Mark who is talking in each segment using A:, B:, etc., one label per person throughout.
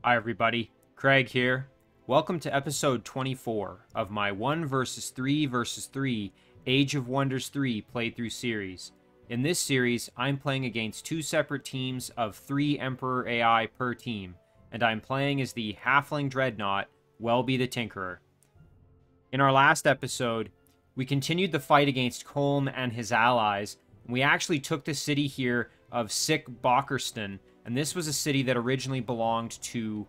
A: Hi everybody, Craig here. Welcome to episode 24 of my 1 vs 3 vs 3 Age of Wonders 3 playthrough series. In this series, I'm playing against two separate teams of 3 Emperor AI per team, and I'm playing as the Halfling Dreadnought, Welby the Tinkerer. In our last episode, we continued the fight against Colm and his allies, and we actually took the city here of Succubus, and this was a city that originally belonged to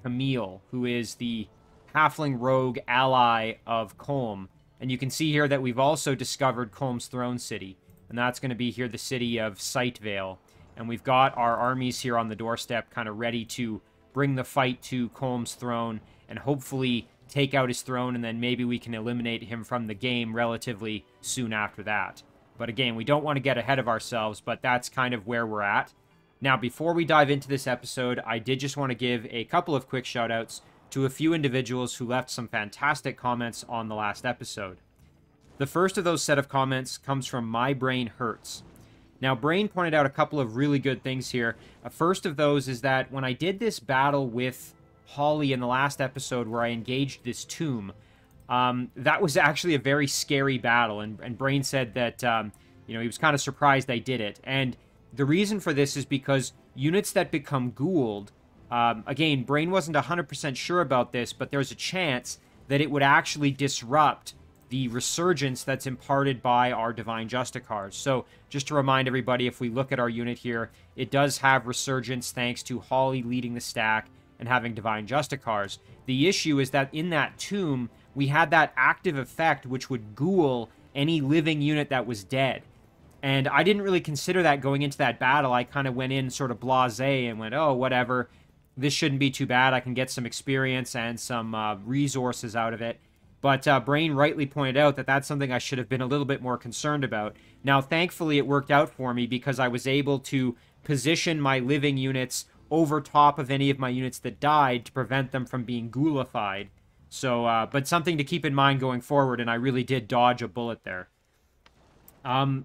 A: Camille, who is the halfling rogue ally of Colm. And you can see here that we've also discovered Colm's throne city, and that's going to be here the city of Sightvale. And we've got our armies here on the doorstep kind of ready to bring the fight to Colm's throne and hopefully take out his throne, and then maybe we can eliminate him from the game relatively soon after that. But again, we don't want to get ahead of ourselves, but that's kind of where we're at. Now, before we dive into this episode, I did just want to give a couple of quick shout-outs to a few individuals who left some fantastic comments on the last episode. The first of those set of comments comes from My Brain Hurts. Now, Brain pointed out a couple of really good things here. First of those is that when I did this battle with Holly in the last episode where I engaged this tomb, that was actually a very scary battle, and Brain said that, he was kind of surprised I did it. And the reason for this is because units that become ghouled, again, Brain wasn't 100% sure about this, but there's a chance that it would actually disrupt the resurgence that's imparted by our Divine Justicars. So, just to remind everybody, if we look at our unit here, it does have resurgence thanks to Holly leading the stack and having Divine Justicars. The issue is that in that tomb, we had that active effect which would ghoul any living unit that was dead. And I didn't really consider that going into that battle. I kind of went in sort of blasé and went, oh, whatever. This shouldn't be too bad. I can get some experience and some resources out of it. But Brain rightly pointed out that that's something I should have been a little bit more concerned about. Now, thankfully, it worked out for me because I was able to position my living units over top of any of my units that died to prevent them from being ghoulified. So, but something to keep in mind going forward, and I really did dodge a bullet there.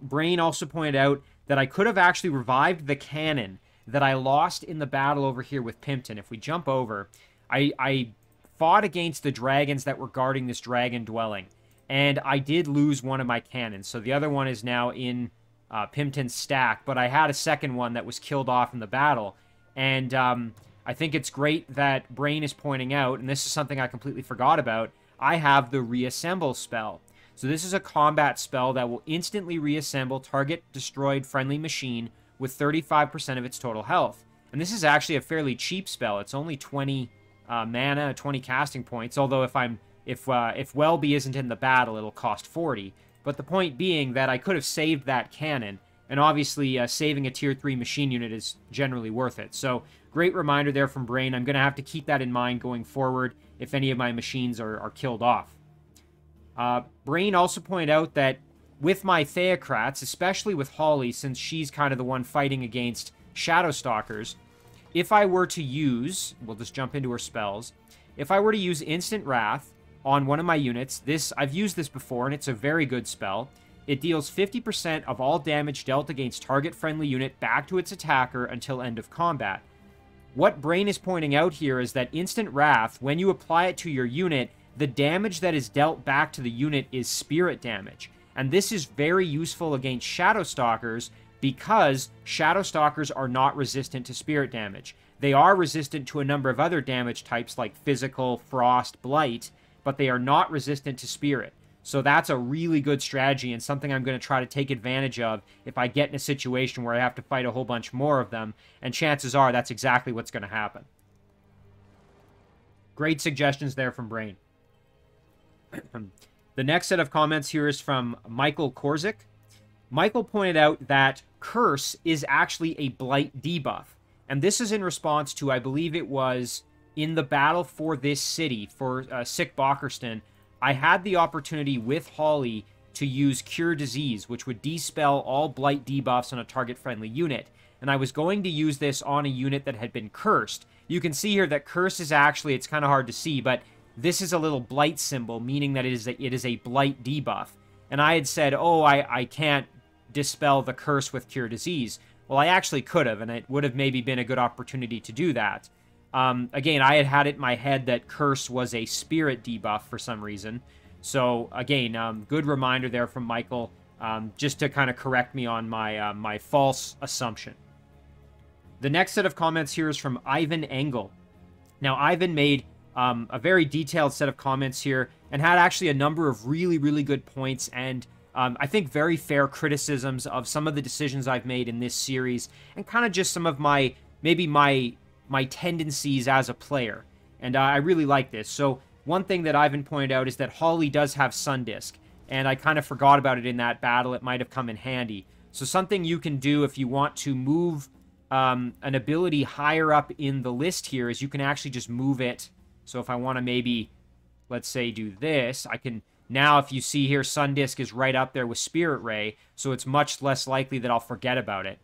A: Brain also pointed out that I could have actually revived the cannon that I lost in the battle over here with Pimpton. If we jump over, I fought against the dragons that were guarding this dragon dwelling, and I did lose one of my cannons. So the other one is now in Pimpton's stack, but I had a second one that was killed off in the battle. And I think it's great that Brain is pointing out, and this is something I completely forgot about, I have the Reassemble spell. So this is a combat spell that will instantly reassemble target destroyed friendly machine with 35% of its total health. And this is actually a fairly cheap spell. It's only 20 mana, 20 casting points, although if Welby isn't in the battle, it'll cost 40. But the point being that I could have saved that cannon, and obviously saving a tier 3 machine unit is generally worth it. So great reminder there from Brain. I'm going to have to keep that in mind going forward if any of my machines are killed off. Brain also pointed out that with my Theocrats, especially with Holly, since she's kind of the one fighting against Shadowstalkers, if I were to use, we'll just jump into her spells, if I were to use Instant Wrath on one of my units, I've used this before, and it's a very good spell. It deals 50% of all damage dealt against target-friendly unit back to its attacker until end of combat. What Brain is pointing out here is that Instant Wrath, when you apply it to your unit, the damage that is dealt back to the unit is spirit damage. And this is very useful against Shadowstalkers because Shadowstalkers are not resistant to spirit damage. They are resistant to a number of other damage types like physical, frost, blight, but they are not resistant to spirit. So that's a really good strategy and something I'm going to try to take advantage of if I get in a situation where I have to fight a whole bunch more of them, and chances are that's exactly what's going to happen. Great suggestions there from Brain. The next set of comments here is from Michael Korzik. Michael pointed out that Curse is actually a blight debuff, and this is in response to, I believe it was in the battle for this city, for Succubus, I had the opportunity with Holly to use Cure Disease, which would dispel all blight debuffs on a target-friendly unit, and I was going to use this on a unit that had been cursed. You can see here that Curse is actually, it's kind of hard to see, but this is a little blight symbol, meaning that it is a blight debuff. And I had said, oh, I can't dispel the curse with Cure Disease. Well, I actually could have, and it would have maybe been a good opportunity to do that. Again, I had it in my head that Curse was a spirit debuff for some reason. So, again, good reminder there from Michael, just to kind of correct me on my, my false assumption. The next set of comments here is from Ivan Engel. Now, Ivan made a very detailed set of comments here and had actually a number of really, really good points and I think very fair criticisms of some of the decisions I've made in this series and kind of just some of my, maybe my tendencies as a player. And I really like this. So one thing that Ivan pointed out is that Holly does have Sundisk, and I kind of forgot about it in that battle. It might have come in handy. So something you can do if you want to move an ability higher up in the list here is you can actually just move it. So if I want to maybe, let's say, do this, I can... Now, if you see here, Sundisk is right up there with Spirit Ray, so it's much less likely that I'll forget about it.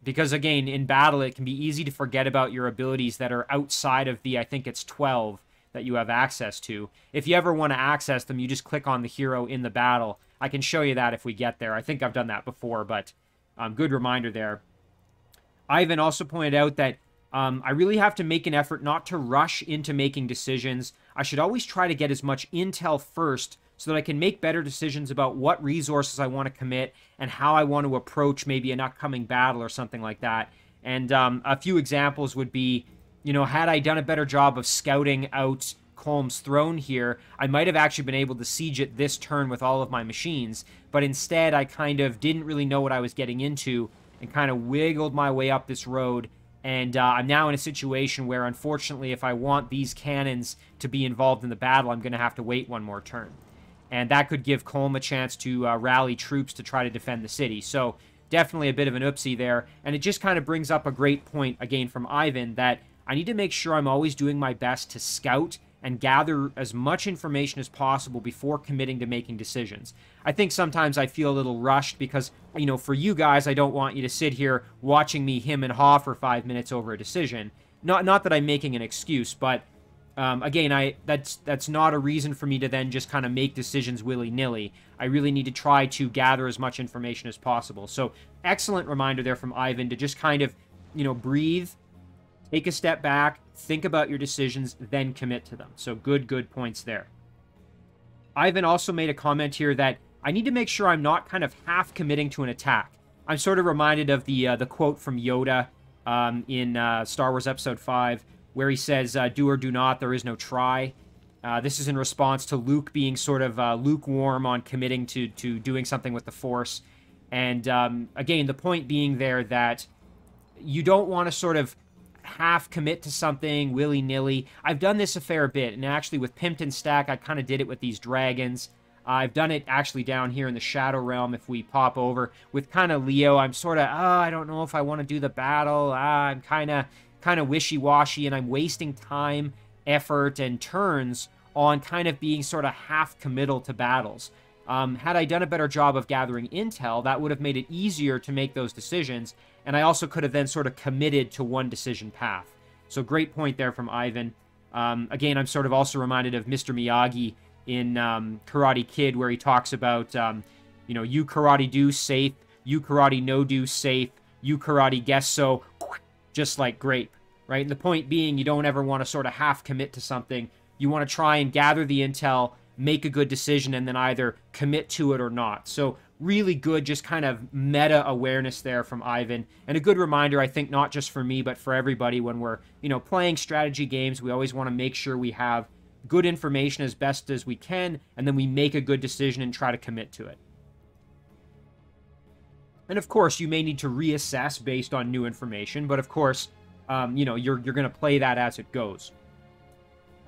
A: Because, again, in battle, it can be easy to forget about your abilities that are outside of the, I think it's 12, that you have access to. If you ever want to access them, you just click on the hero in the battle. I can show you that if we get there. I think I've done that before, but good reminder there. Ivan also pointed out that I really have to make an effort not to rush into making decisions. I should always try to get as much intel first so that I can make better decisions about what resources I want to commit and how I want to approach maybe an upcoming battle or something like that. And a few examples would be, you know, had I done a better job of scouting out Colm's throne here, I might have actually been able to siege it this turn with all of my machines, but instead I kind of didn't really know what I was getting into and kind of wiggled my way up this road. And I'm now in a situation where, unfortunately, if I want these cannons to be involved in the battle, I'm going to have to wait one more turn. And that could give Colm a chance to rally troops to try to defend the city. So definitely a bit of an oopsie there. And it just kind of brings up a great point, again, from Ivan, that I need to make sure I'm always doing my best to scout and gather as much information as possible before committing to making decisions. I think sometimes I feel a little rushed because, you know, for you guys, I don't want you to sit here watching me him and haw for 5 minutes over a decision. Not that I'm making an excuse, but again, that's not a reason for me to then just kind of make decisions willy-nilly. I really need to try to gather as much information as possible. So excellent reminder there from Ivan to just kind of, you know, breathe, take a step back, think about your decisions, then commit to them. So good points there. Ivan also made a comment here that I need to make sure I'm not kind of half committing to an attack. I'm sort of reminded of the quote from Yoda in Star Wars Episode 5, where he says, do or do not, there is no try. This is in response to Luke being sort of lukewarm on committing to doing something with the Force. And again, the point being there that you don't want to sort of half commit to something willy-nilly. I've done this a fair bit, and actually with Pimpton Stack, I kind of did it with these dragons. I've done it actually down here in the Shadow Realm if we pop over. With kind of Leo, I'm sort of, I don't know if I want to do the battle. I'm kind of wishy-washy, and I'm wasting time, effort, and turns on kind of being sort of half committal to battles. Had I done a better job of gathering intel, that would have made it easier to make those decisions, and I also could have then sort of committed to one decision path. So great point there from Ivan. Again, I'm sort of also reminded of Mr. Miyagi in Karate Kid, where he talks about, you know, you karate do safe, you karate no do safe, you karate guess so, just like grape, right? And the point being, you don't ever want to sort of half commit to something. You want to try and gather the intel, make a good decision, and then either commit to it or not. So really good, just kind of meta awareness there from Ivan. And a good reminder, I think, not just for me, but for everybody when we're, you know, playing strategy games, we always want to make sure we have good information as best as we can, and then we make a good decision and try to commit to it. And of course, you may need to reassess based on new information, but of course, you know, you're going to play that as it goes.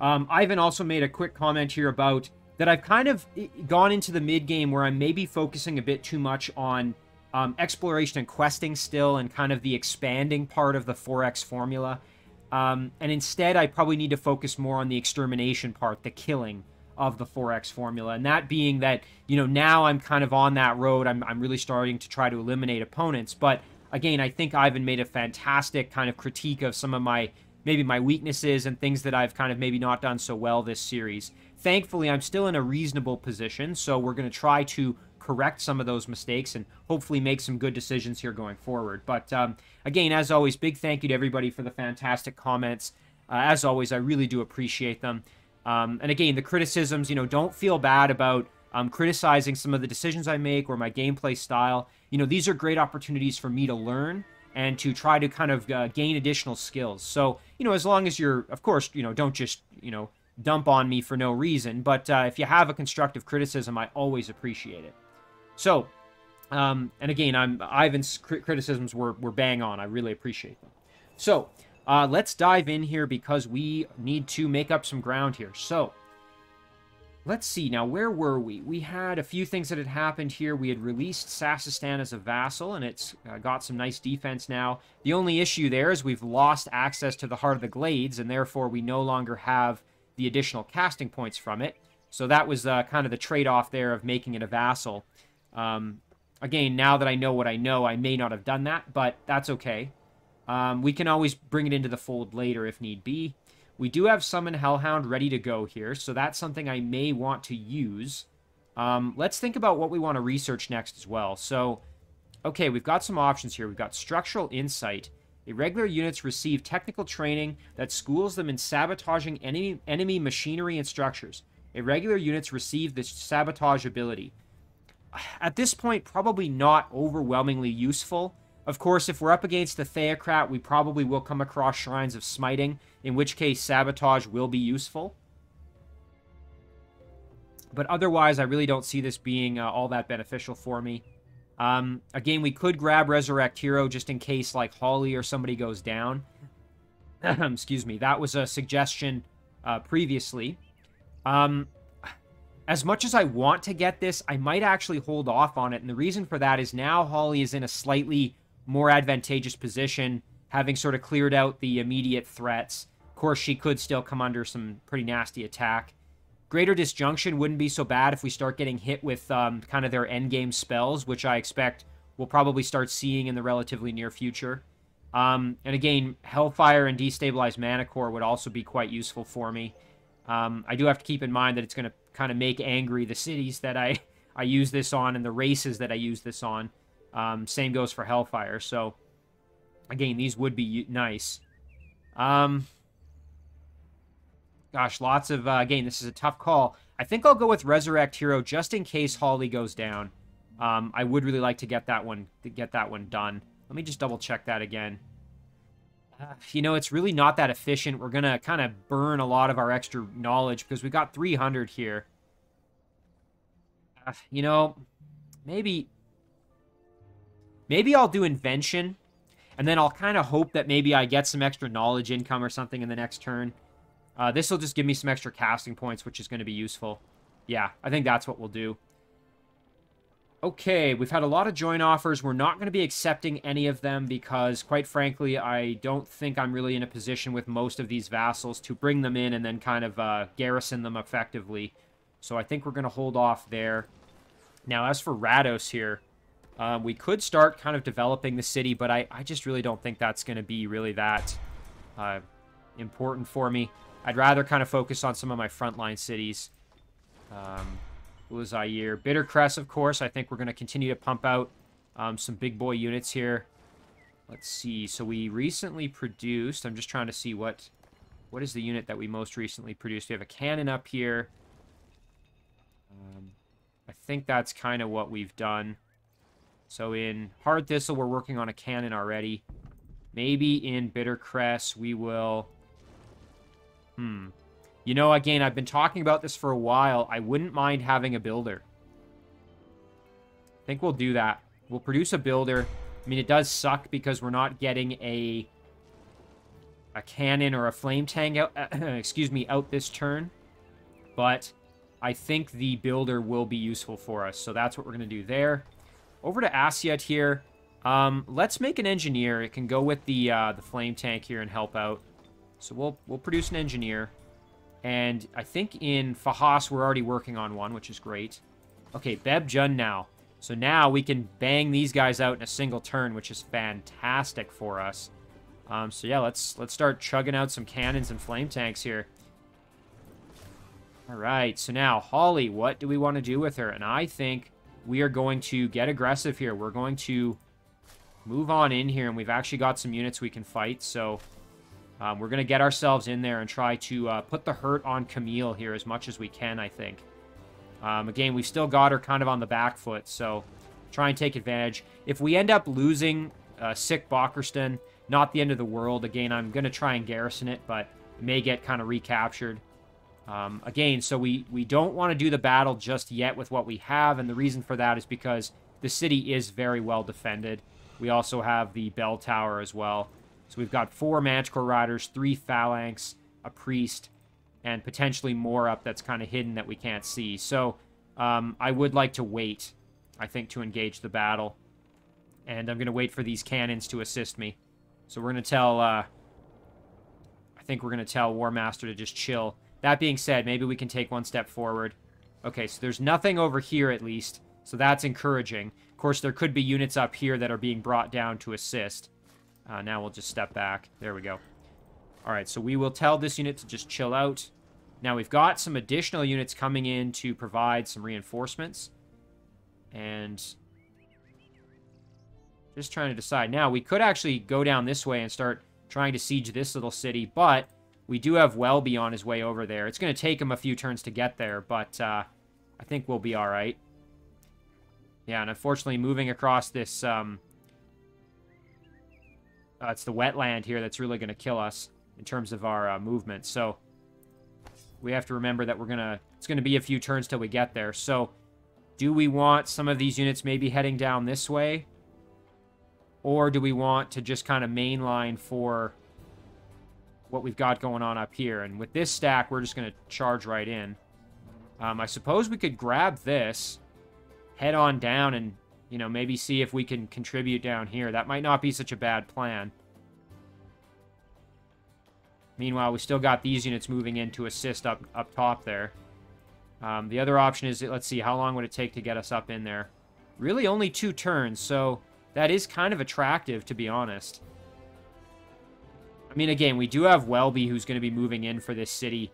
A: Ivan also made a quick comment here about that I've kind of gone into the mid-game where I'm maybe focusing a bit too much on exploration and questing still and kind of the expanding part of the 4X formula. And instead, I probably need to focus more on the extermination part, the killing of the 4X formula. And that being that, you know, now I'm kind of on that road. I'm really starting to try to eliminate opponents. But again, I think Ivan made a fantastic kind of critique of some of my, maybe my weaknesses and things that I've kind of maybe not done so well this series. Thankfully, I'm still in a reasonable position, so we're going to try to correct some of those mistakes and hopefully make some good decisions here going forward. But again, as always, big thank you to everybody for the fantastic comments. As always, I really do appreciate them. And again, the criticisms, don't feel bad about criticizing some of the decisions I make or my gameplay style. These are great opportunities for me to learn and to try to kind of gain additional skills. So, as long as you're, of course, don't just, dump on me for no reason. But if you have a constructive criticism, I always appreciate it. So, and again, Ivan's criticisms were bang on. I really appreciate them. So, let's dive in here because we need to make up some ground here. So, let's see. Now, where were we? We had a few things that had happened here. We had released Sasistan as a vassal, and it's got some nice defense now. The only issue there is we've lost access to the Heart of the Glades, and therefore we no longer have the additional casting points from it. So that was kind of the trade-off there of making it a vassal. Again, now that I know what I know, I may not have done that, but that's okay. We can always bring it into the fold later if need be. We do have Summon Hellhound ready to go here, so that's something I may want to use. Let's think about what we want to research next as well. So, okay, we've got some options here. We've got Structural Insight. Irregular units receive technical training that schools them in sabotaging enemy machinery and structures. Irregular units receive this sabotage ability. At this point, probably not overwhelmingly useful. Of course, if we're up against the Theocrat, we probably will come across Shrines of Smiting, in which case sabotage will be useful. But otherwise, I really don't see this being all that beneficial for me. Again, we could grab Resurrect Hero just in case, like, Holly or somebody goes down. Excuse me. That was a suggestion previously. As much as I want to get this, I might actually hold off on it. And the reason for that is now Holly is in a slightly more advantageous position, having sort of cleared out the immediate threats. Of course, she could still come under some pretty nasty attack. Greater Disjunction wouldn't be so bad if we start getting hit with kind of their endgame spells, which I expect we'll probably start seeing in the relatively near future. And again, Hellfire and Destabilized Mana Core would also be quite useful for me. I do have to keep in mind that it's going to kind of make angry the cities that I use this on and the races that I use this on. Same goes for Hellfire. So, again, these would be nice. Gosh, lots of... again, this is a tough call. I think I'll go with Resurrect Hero just in case Holly goes down. I would really like to get that one done. Let me just double-check that again. It's really not that efficient. We're going to kind of burn a lot of our extra knowledge because we've got 300 here. Maybe I'll do Invention, and then I'll kind of hope that maybe I get some extra knowledge income or something in the next turn. This will just give me some extra casting points, which is going to be useful. Yeah, I think that's what we'll do. Okay, we've had a lot of join offers. We're not going to be accepting any of them because, quite frankly, I don't think I'm really in a position with most of these vassals to bring them in and then kind of garrison them effectively. So I think we're going to hold off there. Now, as for Rados here, we could start kind of developing the city, but I just really don't think that's going to be really that important for me. I'd rather kind of focus on some of my frontline cities. Zaire. Bittercrest, of course. I think we're going to continue to pump out some big boy units here. Let's see. So we recently produced... I'm just trying to see what is the unit that we most recently produced. We have a cannon up here. I think that's kind of what we've done. So in Hard Thistle, we're working on a cannon already. Maybe in Bittercrest, we will... again, I've been talking about this for a while. I wouldn't mind having a builder. I think we'll do that. We'll produce a builder. I mean, it does suck because we're not getting a cannon or a flame tank out, out this turn. But I think the builder will be useful for us. So that's what we're going to do there. Over to Asyut here. Let's make an engineer. It can go with the flame tank here and help out. So we'll produce an engineer. And I think in Fahas, we're already working on one, which is great. Okay, Beb Jun now. So now we can bang these guys out in a single turn, which is fantastic for us. So yeah, let's start chugging out some cannons and flame tanks here. All right, so now, Holly, what do we want to do with her? And I think we are going to get aggressive here. We're going to move on in here, and we've actually got some units we can fight, so We're going to get ourselves in there and try to put the hurt on Camille here as much as we can, I think. Again, we've still got her kind of on the back foot, so try and take advantage. If we end up losing Sick Bakkerston, not the end of the world. Again, I'm going to try and garrison it, but it may get kind of recaptured. Again, so we don't want to do the battle just yet with what we have, and the reason for that is because the city is very well defended. We also have the bell tower as well. So we've got 4 Manticore Riders, 3 Phalanx, a Priest, and potentially more up that's kind of hidden that we can't see. So I would like to wait, I think, to engage the battle. And I'm going to wait for these cannons to assist me. So we're going to tell, I think we're going to tell Warmaster to just chill. That being said, maybe we can take one step forward. Okay, so there's nothing over here at least. So that's encouraging. Of course, there could be units up here that are being brought down to assist. Now we'll just step back. There we go. All right, so we will tell this unit to just chill out. Now we've got some additional units coming in to provide some reinforcements. And just trying to decide. Now, we could actually go down this way and start trying to siege this little city, but we do have Welby on his way over there. It's going to take him a few turns to get there, but I think we'll be all right. Yeah, and unfortunately, moving across this, it's the wetland here that's really going to kill us in terms of our movement. So we have to remember that it's going to be a few turns till we get there. So do we want some of these units maybe heading down this way? Or do we want to just kind of mainline for what we've got going on up here? And with this stack, we're just going to charge right in. I suppose we could grab this, head on down, and, you know, maybe see if we can contribute down here. That might not be such a bad plan. Meanwhile, we still got these units moving in to assist up top there. The other option is, let's see, how long would it take to get us up in there? Really only 2 turns, so that is kind of attractive, to be honest. I mean, again, we do have Welby who's going to be moving in for this city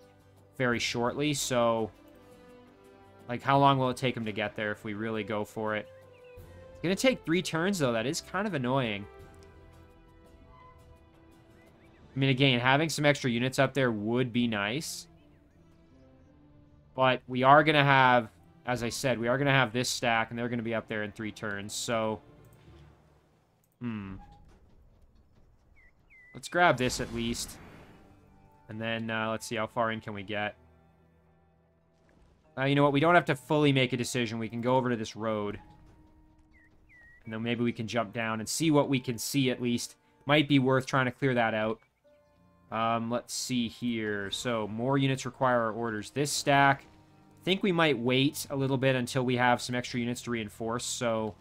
A: very shortly, so like, how long will it take him to get there if we really go for it? It's going to take 3 turns, though. That is kind of annoying. I mean, again, having some extra units up there would be nice. But we are going to have, as I said, we are going to have this stack, and they're going to be up there in 3 turns, so let's grab this at least. And then, let's see, how far in can we get? You know what? We don't have to fully make a decision. We can go over to this road. And then maybe we can jump down and see what we can see at least. Might be worth trying to clear that out. Let's see here. So, more units require our orders. This stack, I think we might wait a little bit until we have some extra units to reinforce. So,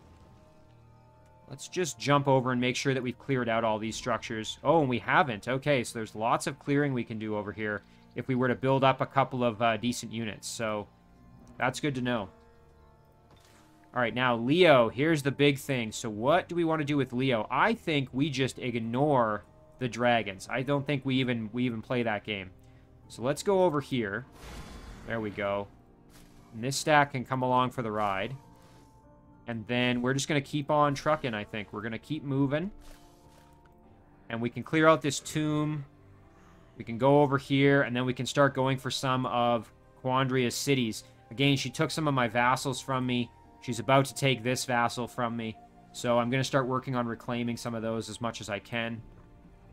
A: let's just jump over and make sure that we've cleared out all these structures. Oh, and we haven't. Okay, so there's lots of clearing we can do over here if we were to build up a couple of decent units. So, that's good to know. All right, now, Leo, here's the big thing. So what do we want to do with Leo? I think we just ignore the dragons. I don't think we even play that game. So let's go over here. There we go. And this stack can come along for the ride. And then we're just going to keep on trucking, I think. We're going to keep moving. And we can clear out this tomb. We can go over here, and then we can start going for some of Quandria's cities. Again, she took some of my vassals from me. She's about to take this vassal from me. So I'm going to start working on reclaiming some of those as much as I can.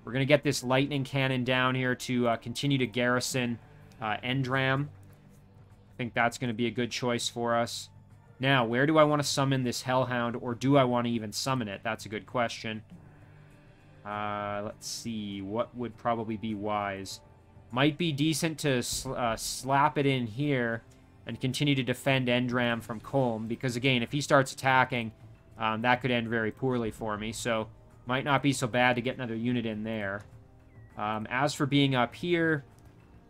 A: We're going to get this lightning cannon down here to continue to garrison Endram. I think that's going to be a good choice for us. Now, where do I want to summon this Hellhound, or do I want to even summon it? That's a good question. Let's see. What would probably be wise? Might be decent to slap it in here and continue to defend Endram from Colm, because, again, if he starts attacking, that could end very poorly for me, so might not be so bad to get another unit in there. As for being up here,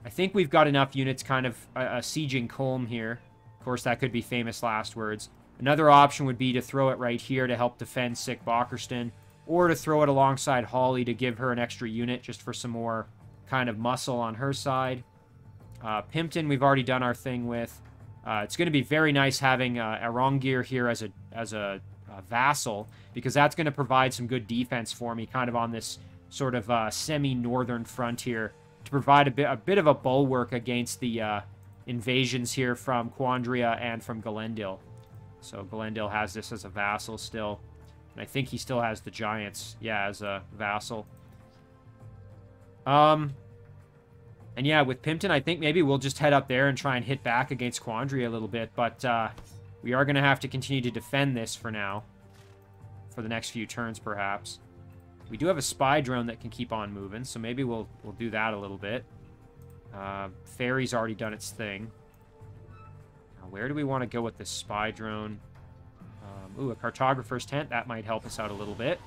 A: I think we've got enough units kind of sieging Colm here. Of course, that could be famous last words. Another option would be to throw it right here to help defend Sick Bakkerston, or to throw it alongside Holly to give her an extra unit just for some more kind of muscle on her side. Pimpton, we've already done our thing with. It's going to be very nice having Arongir here as a vassal, because that's going to provide some good defense for me, kind of on this sort of semi-northern front here to provide a bit of a bulwark against the invasions here from Quandria and from Galendil. So Galendil has this as a vassal still. And I think he still has the Giants, yeah, as a vassal. And yeah, with Pimpton, I think maybe we'll just head up there and try and hit back against Quandria a little bit. But we are going to have to continue to defend this for now. For the next few turns, perhaps. We do have a spy drone that can keep on moving, so maybe we'll do that a little bit. Fairy's already done its thing. Now, where do we want to go with this spy drone? Ooh, a cartographer's tent. That might help us out a little bit.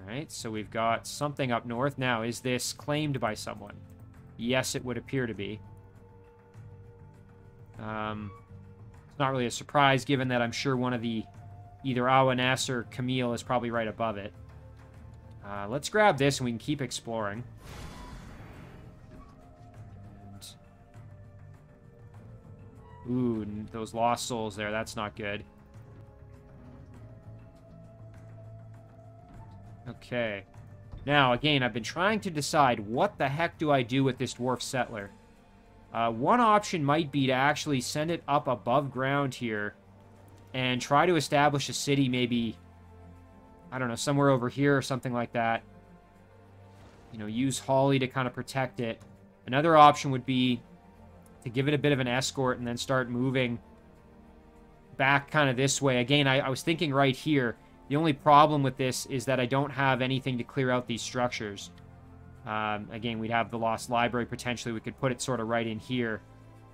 A: Alright, so we've got something up north. Now, is this claimed by someone? Yes, it would appear to be. It's not really a surprise, given that I'm sure one of the... either Awaness or Camille is probably right above it. Let's grab this and we can keep exploring. And... ooh, those lost souls there. That's not good. Okay. Now, again, I've been trying to decide what the heck do I do with this dwarf settler. One option might be to actually send it up above ground here and try to establish a city maybe, I don't know, somewhere over here or something like that. You know, use Holly to kind of protect it. Another option would be to give it a bit of an escort and then start moving back kind of this way. Again, I was thinking right here. The only problem with this is that I don't have anything to clear out these structures. Again, we'd have the Lost Library potentially. We could put it sort of right in here.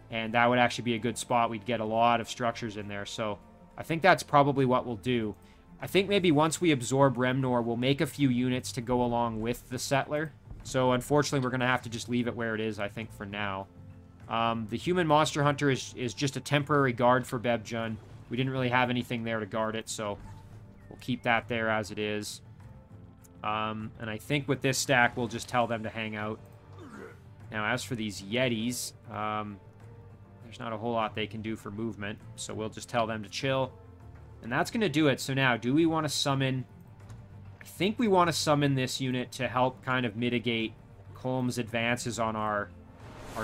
A: And that would actually be a good spot. We'd get a lot of structures in there. So I think that's probably what we'll do. I think maybe once we absorb Remnor, we'll make a few units to go along with the settler. So unfortunately, we're going to have to just leave it where it is, I think, for now. The Human Monster Hunter is just a temporary guard for Bebjun. We didn't really have anything there to guard it, so we'll keep that there as it is. And I think with this stack, we'll just tell them to hang out. Now, as for these Yetis, there's not a whole lot they can do for movement, so we'll just tell them to chill. And that's going to do it. So now, do we want to summon... I think we want to summon this unit to help kind of mitigate Colm's advances on our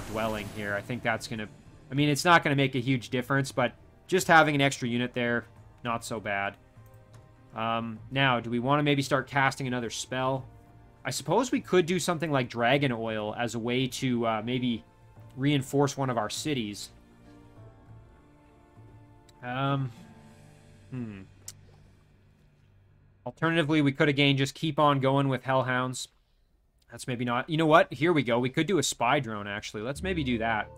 A: dwelling here. I think that's going to... I mean, it's not going to make a huge difference, but just having an extra unit there, not so bad. Now, do we want to maybe start casting another spell? I suppose we could do something like Dragon Oil as a way to maybe reinforce one of our cities. Alternatively, we could, again, just keep on going with Hellhounds. That's maybe not... You know what? Here we go. We could do a spy drone, actually. Let's maybe do that.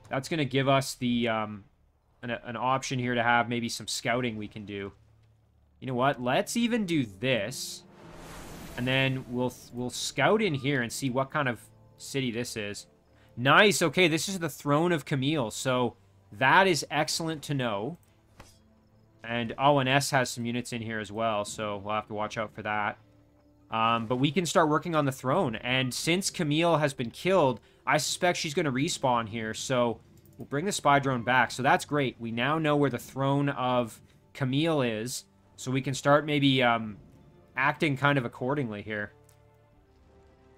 A: That's going to give us the an option here to have maybe some scouting we can do. You know what? Let's even do this. And then we'll scout in here and see what kind of city this is. Nice. Okay, this is the Throne of Camille. So that is excellent to know. And Awaness has some units in here as well, so we'll have to watch out for that. But we can start working on the throne. And since Camille has been killed, I suspect she's going to respawn here. So we'll bring the spy drone back. So that's great. We now know where the throne of Camille is. So we can start maybe acting kind of accordingly here.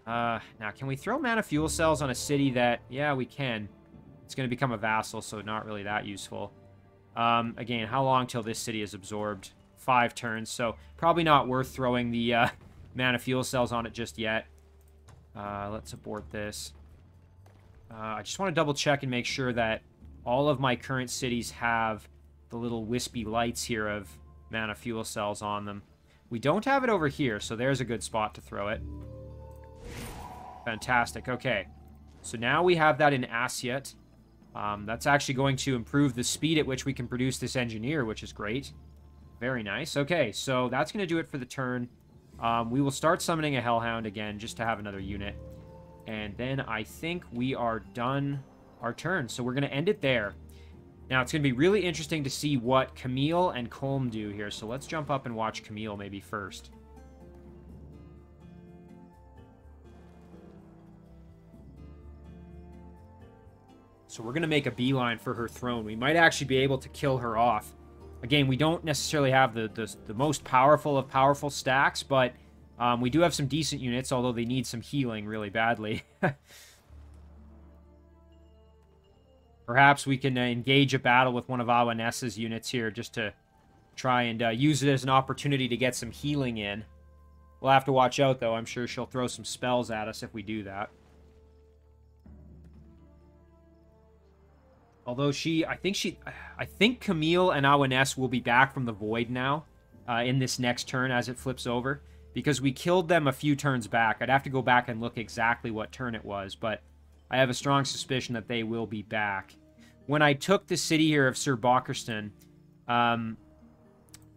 A: Now, can we throw mana fuel cells on a city that... Yeah, we can. It's going to become a vassal, so not really that useful. Again, how long till this city is absorbed? 5 turns, so probably not worth throwing the mana fuel cells on it just yet. Let's abort this. I just want to double check and make sure that all of my current cities have the little wispy lights here of mana fuel cells on them. We don't have it over here, so there's a good spot to throw it. Fantastic. Okay, so now we have that in Asyut. That's actually going to improve the speed at which we can produce this engineer, which is great. Very nice. Okay, so that's going to do it for the turn. We will start summoning a Hellhound again, just to have another unit. And then I think we are done our turn. So we're going to end it there. Now, it's going to be really interesting to see what Camille and Colm do here. So let's jump up and watch Camille maybe first. So we're going to make a beeline for her throne. We might actually be able to kill her off. Again, we don't necessarily have the most powerful of powerful stacks, but We do have some decent units, although they need some healing really badly. Perhaps we can engage a battle with one of Awanessa's units here just to try and use it as an opportunity to get some healing in. We'll have to watch out, though. I'm sure she'll throw some spells at us if we do that. Although I think Camille and Awaness will be back from the Void now in this next turn as it flips over. Because we killed them a few turns back. I'd have to go back and look exactly what turn it was, but I have a strong suspicion that they will be back. When I took the city here of Sir Bockerston,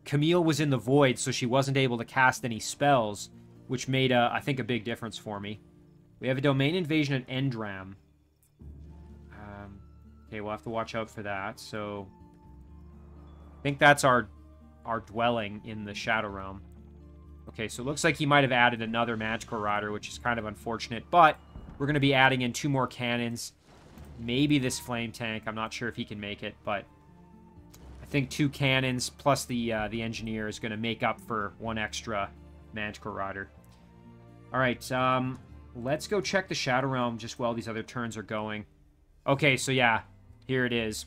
A: Camille was in the Void, so she wasn't able to cast any spells, which made, I think, a big difference for me. We have a domain invasion at Endram. Okay, we'll have to watch out for that. So, I think that's our dwelling in the Shadow Realm. Okay, so it looks like he might have added another Magical Rider, which is kind of unfortunate, but we're going to be adding in 2 more cannons. Maybe this Flame Tank. I'm not sure if he can make it, but I think 2 cannons plus the Engineer is going to make up for 1 extra Magical Rider. All right, let's go check the Shadow Realm just while these other turns are going. Okay, so yeah, here it is.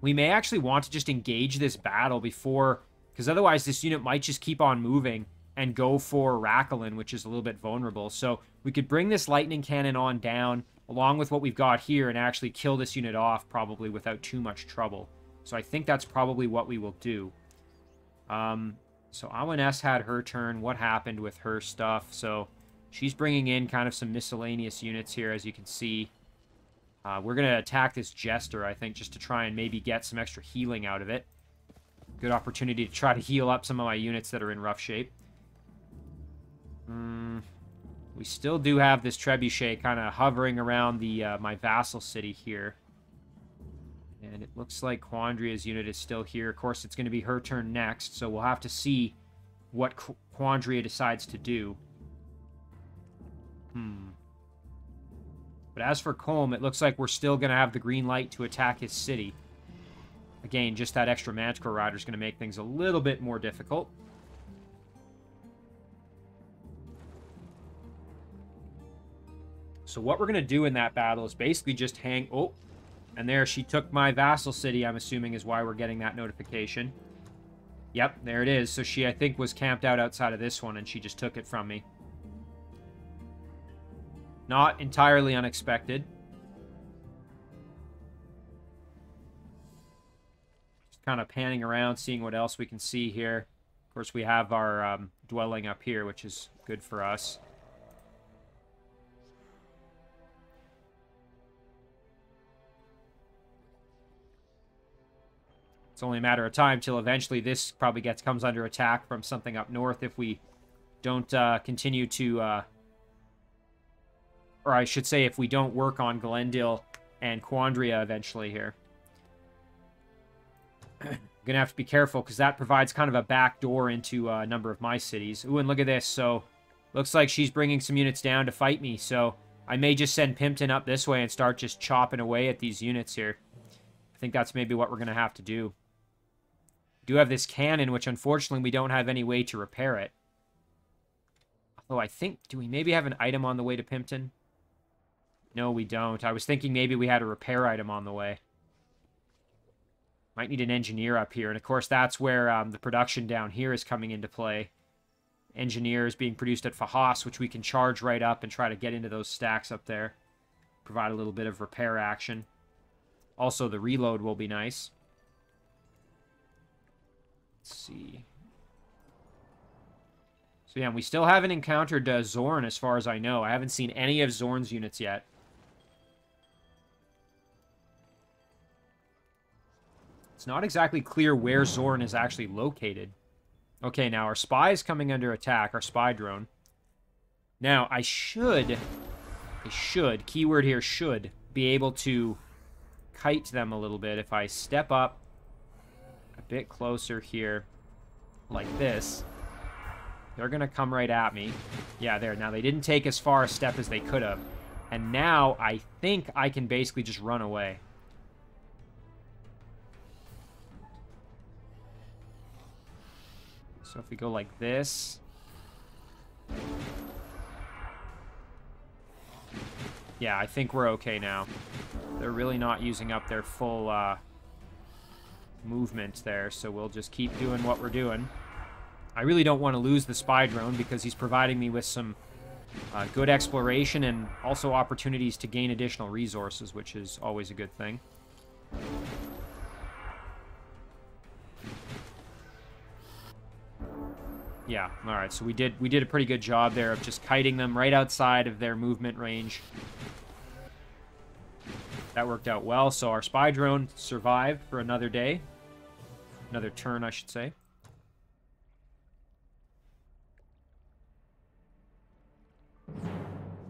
A: We may actually want to just engage this battle before, because otherwise this unit might just keep on moving and go for Rakalin, which is a little bit vulnerable. So we could bring this Lightning Cannon on down, along with what we've got here, and actually kill this unit off, probably without too much trouble. So I think that's probably what we will do. So Awaness had her turn. What happened with her stuff? So she's bringing in kind of some miscellaneous units here, as you can see. We're going to attack this Jester, I think, just to try and maybe get some extra healing out of it. Good opportunity to try to heal up some of my units that are in rough shape. We still do have this Trebuchet kind of hovering around the my vassal city here. And it looks like Quandria's unit is still here. Of course, it's going to be her turn next, so we'll have to see what Quandria decides to do. But as for Colm, it looks like we're still going to have the green light to attack his city. Again, just that extra Magical Rider is going to make things a little bit more difficult. So what we're going to do in that battle is basically just hang... Oh, and there she took my vassal city, I'm assuming is why we're getting that notification. Yep, there it is. So she, I think, was camped out outside of this one, and she just took it from me. Not entirely unexpected. Just kind of panning around, seeing what else we can see here. Of course, we have our dwelling up here, which is good for us. It's only a matter of time till eventually this probably comes under attack from something up north if we don't continue to... or I should say if we don't work on Glendil and Quandria eventually here. I'm going to have to be careful because that provides kind of a back door into a number of my cities. Ooh, and look at this. So, looks like she's bringing some units down to fight me. So, I may just send Pimpton up this way and start just chopping away at these units here. I think that's maybe what we're going to have to do. We do have this cannon, which unfortunately we don't have any way to repair it. Although I think, do we maybe have an item on the way to Pimpton? No, we don't. I was thinking maybe we had a repair item on the way. Might need an engineer up here. And of course, that's where the production down here is coming into play. Engineers being produced at Fahas, which we can charge right up and try to get into those stacks up there. Provide a little bit of repair action. Also, the reload will be nice. Let's see. So yeah, we still haven't encountered Zorn as far as I know. I haven't seen any of Zorn's units yet. It's not exactly clear where Zorn is actually located. Okay, now our spy is coming under attack, our spy drone. Now, I should, keyword here, should, be able to kite them a little bit if I step up a bit closer here, like this. They're going to come right at me. Yeah, there. Now, they didn't take as far a step as they could have. And now, I think I can basically just run away. So if we go like this, Yeah, I think we're okay now. They're really not using up their full movement there, so we'll just keep doing what we're doing. I really don't want to lose the spy drone because he's providing me with some good exploration and also opportunities to gain additional resources, which is always a good thing. Yeah, alright, so we did a pretty good job there of just kiting them right outside of their movement range. That worked out well, so our spy drone survived for another day. Another turn, I should say.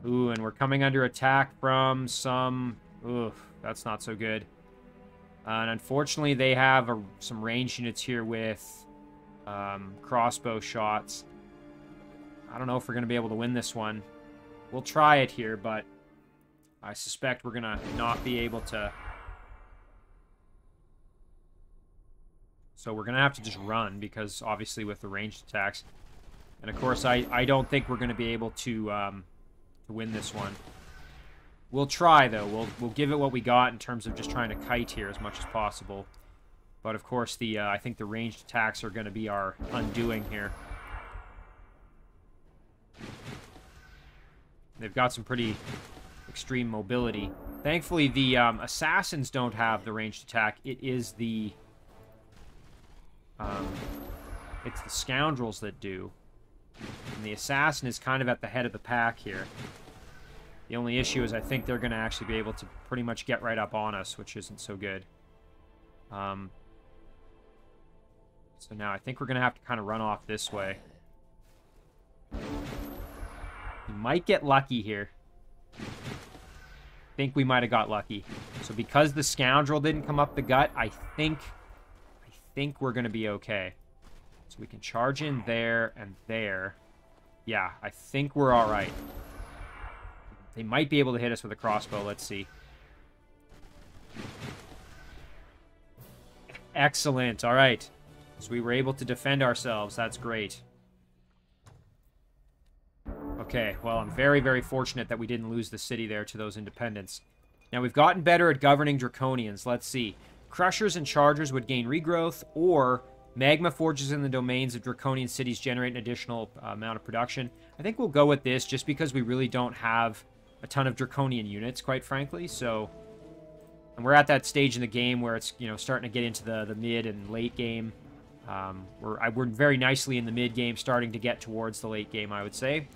A: Ooh, and we're coming under attack from some... Oof, that's not so good. And unfortunately, they have some ranged units here with crossbow shots. I don't know if we're going to be able to win this one. We'll try it here, but I suspect we're going to not be able to. So we're going to have to just run, because obviously with the ranged attacks. And of course, I don't think we're going to be able to win this one. We'll try, though. We'll give it what we got in terms of just trying to kite here as much as possible. But of course, I think the ranged attacks are going to be our undoing here. They've got some pretty extreme mobility. Thankfully, the assassins don't have the ranged attack. It is the it's the scoundrels that do. And the assassin is kind of at the head of the pack here. The only issue is I think they're going to actually be able to pretty much get right up on us, which isn't so good. So now I think we're going to have to kind of run off this way. We might get lucky here. I think we might have got lucky. So because the scoundrel didn't come up the gut, I think we're going to be okay. So we can charge in there and there. Yeah, I think we're all right. They might be able to hit us with a crossbow. Let's see. Excellent. All right. So we were able to defend ourselves. That's great. Okay, well, I'm very, very fortunate that we didn't lose the city there to those independents. Now, we've gotten better at governing Draconians. Let's see. Crushers and Chargers would gain regrowth, or Magma Forges in the domains of Draconian cities generate an additional amount of production. I think we'll go with this just because we really don't have a ton of Draconian units, quite frankly. So, and we're at that stage in the game where it's, you know, starting to get into the mid and late game. We're very nicely in the mid game, starting to get towards the late game, I would say.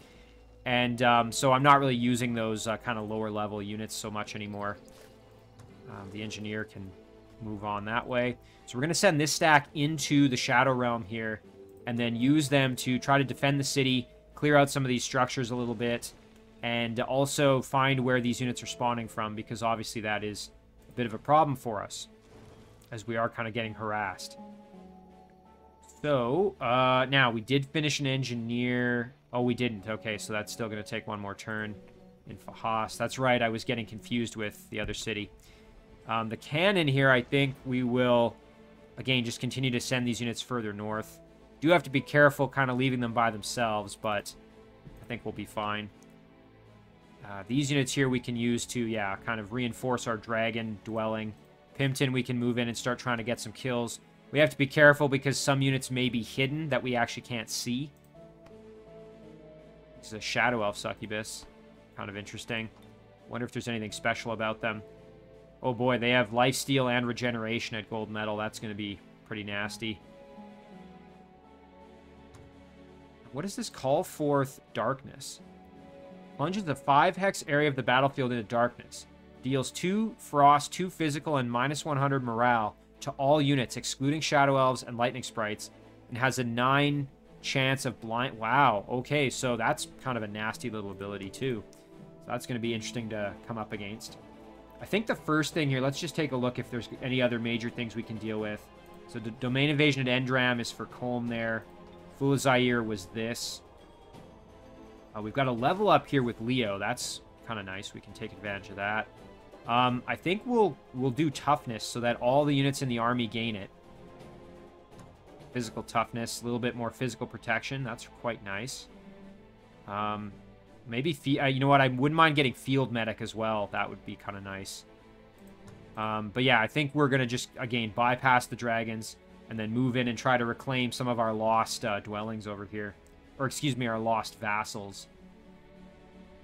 A: And so I'm not really using those kind of lower level units so much anymore. The engineer can move on that way. So we're going to send this stack into the Shadow Realm here, and then use them to try to defend the city, clear out some of these structures a little bit, and also find where these units are spawning from, because obviously that is a bit of a problem for us, as we are kind of getting harassed. So, now, we did finish an engineer. Oh, we didn't. Okay, so that's still going to take one more turn in Fahas. That's right, I was getting confused with the other city. The cannon here, I think we will, again, just continue to send these units further north. Do have to be careful kind of leaving them by themselves, but I think we'll be fine. These units here we can use to, yeah, kind of reinforce our dragon dwelling. Pimpton we can move in and start trying to get some kills. We have to be careful because some units may be hidden that we actually can't see. This is a Shadow Elf Succubus. Kind of interesting. Wonder if there's anything special about them. Oh boy, they have lifesteal and regeneration at gold medal. That's going to be pretty nasty. What does this call forth? Darkness. Plunges the 5 hex area of the battlefield into darkness. Deals 2 frost, 2 physical, and minus 100 morale to all units, excluding Shadow Elves and Lightning Sprites, and has a 9 chance of blind... Wow, okay, so that's kind of a nasty little ability, too. So that's going to be interesting to come up against. I think the first thing here, let's just take a look if there's any other major things we can deal with. So the Domain Invasion at Endram is for Colm there. Fool Zaire was this. We've got a level up here with Leo. That's kind of nice. We can take advantage of that. I think we'll do toughness so that all the units in the army gain it. Physical toughness, a little bit more physical protection. That's quite nice. Maybe, you know what, I wouldn't mind getting Field Medic as well. That would be kind of nice. But yeah, I think we're going to just, again, bypass the dragons and then move in and try to reclaim some of our lost dwellings over here. Or, excuse me, our lost vassals.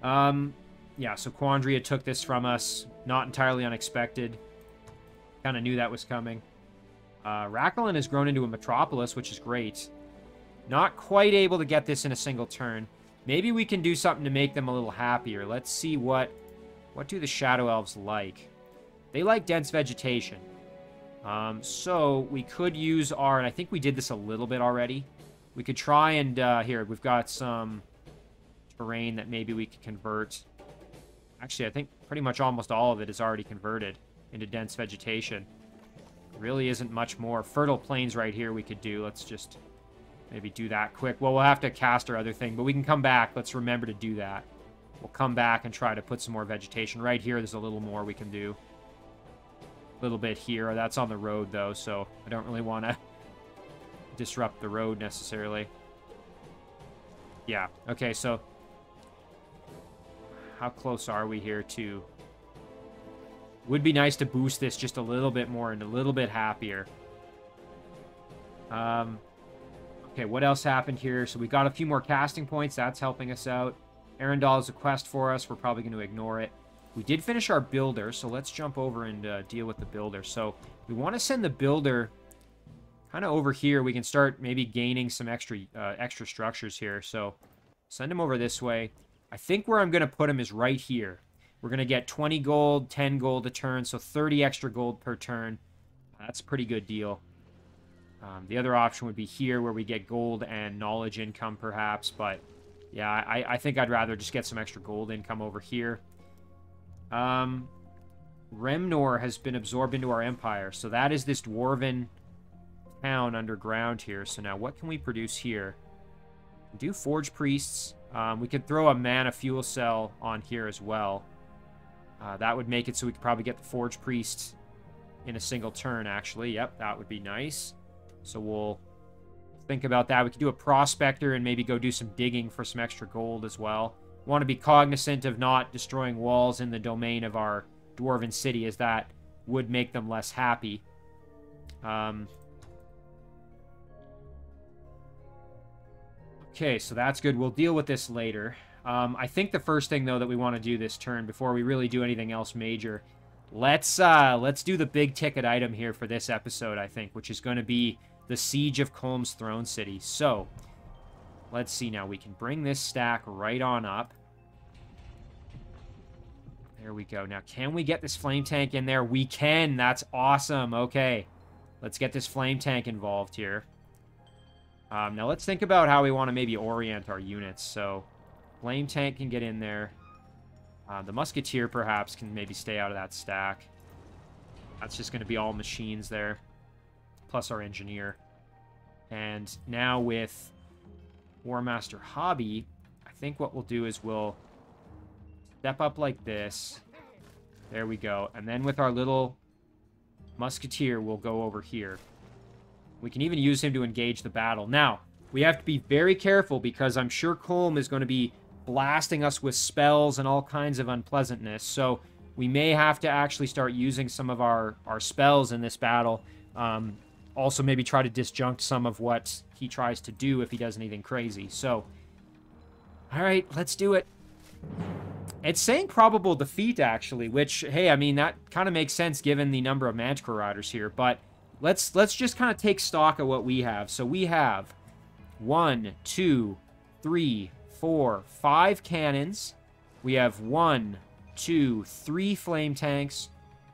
A: Yeah, so Quandria took this from us. Not entirely unexpected. Kind of knew that was coming. Rakelen has grown into a metropolis, which is great. Not quite able to get this in a single turn. Maybe we can do something to make them a little happier. Let's see what do the Shadow Elves like. They like dense vegetation. So we could use our, and I think we did this a little bit already. We could try and, here, we've got some terrain that maybe we could convert. Actually, I think pretty much almost all of it is already converted into dense vegetation. Really isn't much more. Fertile plains right here we could do. Let's just maybe do that quick. Well, we'll have to cast our other thing, but we can come back. Let's remember to do that. We'll come back and try to put some more vegetation. Right here, there's a little more we can do. A little bit here. That's on the road, though, so I don't really want to disrupt the road necessarily. Yeah, okay, so how close are we here to... Would be nice to boost this just a little bit more and a little bit happier. Okay, what else happened here? So we got a few more casting points. That's helping us out. Arendelle is a quest for us. We're probably going to ignore it. We did finish our builder, so let's jump over and deal with the builder. So we want to send the builder kind of over here. We can start maybe gaining some extra structures here. So send him over this way. I think where I'm going to put him is right here. We're going to get 20 gold, 10 gold a turn, so 30 extra gold per turn. That's a pretty good deal. The other option would be here where we get gold and knowledge income perhaps, but yeah, I think I'd rather just get some extra gold income over here. Remnor has been absorbed into our empire, so that is this dwarven town underground here. So now what can we produce here? Do Forge Priests. We could throw a mana fuel cell on here as well. That would make it so we could probably get the Forge Priest in a single turn, actually. Yep, that would be nice. So we'll think about that. We could do a Prospector and maybe go do some digging for some extra gold as well. We want to be cognizant of not destroying walls in the domain of our dwarven city, as that would make them less happy. Okay, so that's good. We'll deal with this later. I think the first thing, though, that we want to do this turn, before we really do anything else major, let's do the big ticket item here for this episode, I think, which is going to be the Siege of Colm's Throne City. So, let's see now. We can bring this stack right on up. There we go. Now, can we get this flame tank in there? We can. That's awesome. Okay. Let's get this flame tank involved here. Now, let's think about how we want to maybe orient our units. So, flame tank can get in there. The musketeer, perhaps, can maybe stay out of that stack. That's just going to be all machines there. Plus our engineer. And now with Warmaster Habi, I think what we'll do is we'll step up like this. There we go. And then with our little musketeer, we'll go over here. We can even use him to engage the battle. Now, we have to be very careful because I'm sure Colm is going to be blasting us with spells and all kinds of unpleasantness. So we may have to actually start using some of our spells in this battle. Also maybe try to disjunct some of what he tries to do if he does anything crazy. So, all right, let's do it. It's saying probable defeat, actually, which, hey, I mean, that kind of makes sense given the number of Manticore Riders here. But let's just kind of take stock of what we have. So we have 1, 2, 3, 4, 5 cannons. We have 1, 2, 3 flame tanks.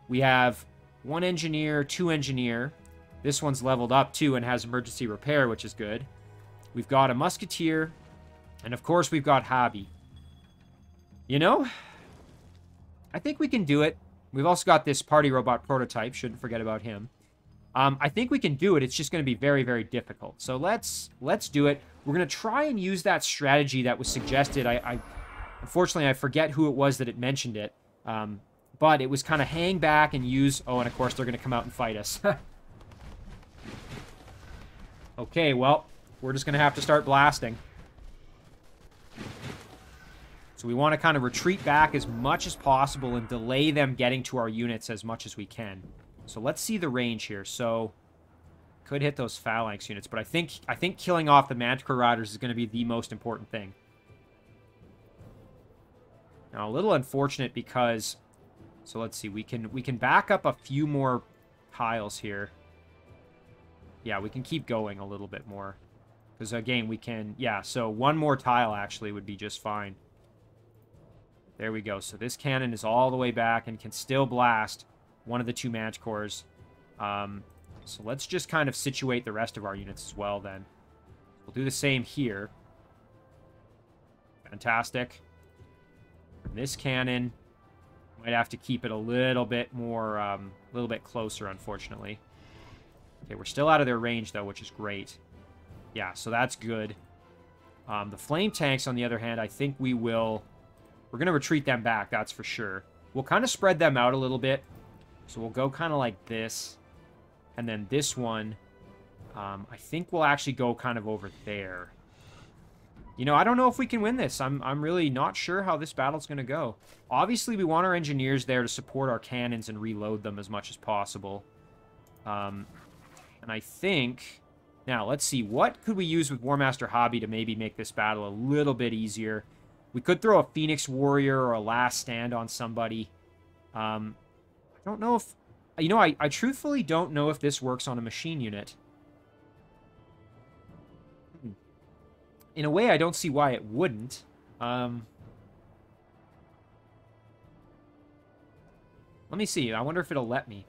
A: We have 1 engineer, 2 engineer. This one's leveled up too and has emergency repair, which is good. We've got a musketeer, and of course we've got Habi. You know, I think we can do it. We've also got this party robot prototype. Shouldn't forget about him. I think we can do it. It's just going to be very, very difficult. So let's do it. We're going to try and use that strategy that was suggested. Unfortunately, I forget who it was that it mentioned it. But it was kind of hang back and use... Oh, and of course, they're going to come out and fight us. Okay, well, we're just going to have to start blasting. So we want to kind of retreat back as much as possible and delay them getting to our units as much as we can. So let's see the range here. So could hit those phalanx units, but I think killing off the Manticore Riders is going to be the most important thing. Now a little unfortunate because, so let's see, we can back up a few more tiles here. Yeah, we can keep going a little bit more. Because again, we can, yeah, so one more tile actually would be just fine. There we go. So this cannon is all the way back and can still blast one of the two Manticores. So let's just kind of situate the rest of our units as well then. We'll do the same here. Fantastic. And this cannon, might have to keep it a little bit more, a little bit closer, unfortunately. Okay, we're still out of their range, though, which is great. Yeah, so that's good. The flame tanks, on the other hand, I think we're going to retreat them back, that's for sure. We'll kind of spread them out a little bit. So we'll go kind of like this. And then this one, I think we'll actually go kind of over there. You know, I don't know if we can win this. I'm really not sure how this battle's going to go. Obviously, we want our engineers there to support our cannons and reload them as much as possible. And I think... Now, let's see. What could we use with Warmaster Habi to maybe make this battle a little bit easier? We could throw a Phoenix Warrior or a Last Stand on somebody. I don't know if... You know, I truthfully don't know if this works on a machine unit. In a way, I don't see why it wouldn't. Let me see. I wonder if it'll let me.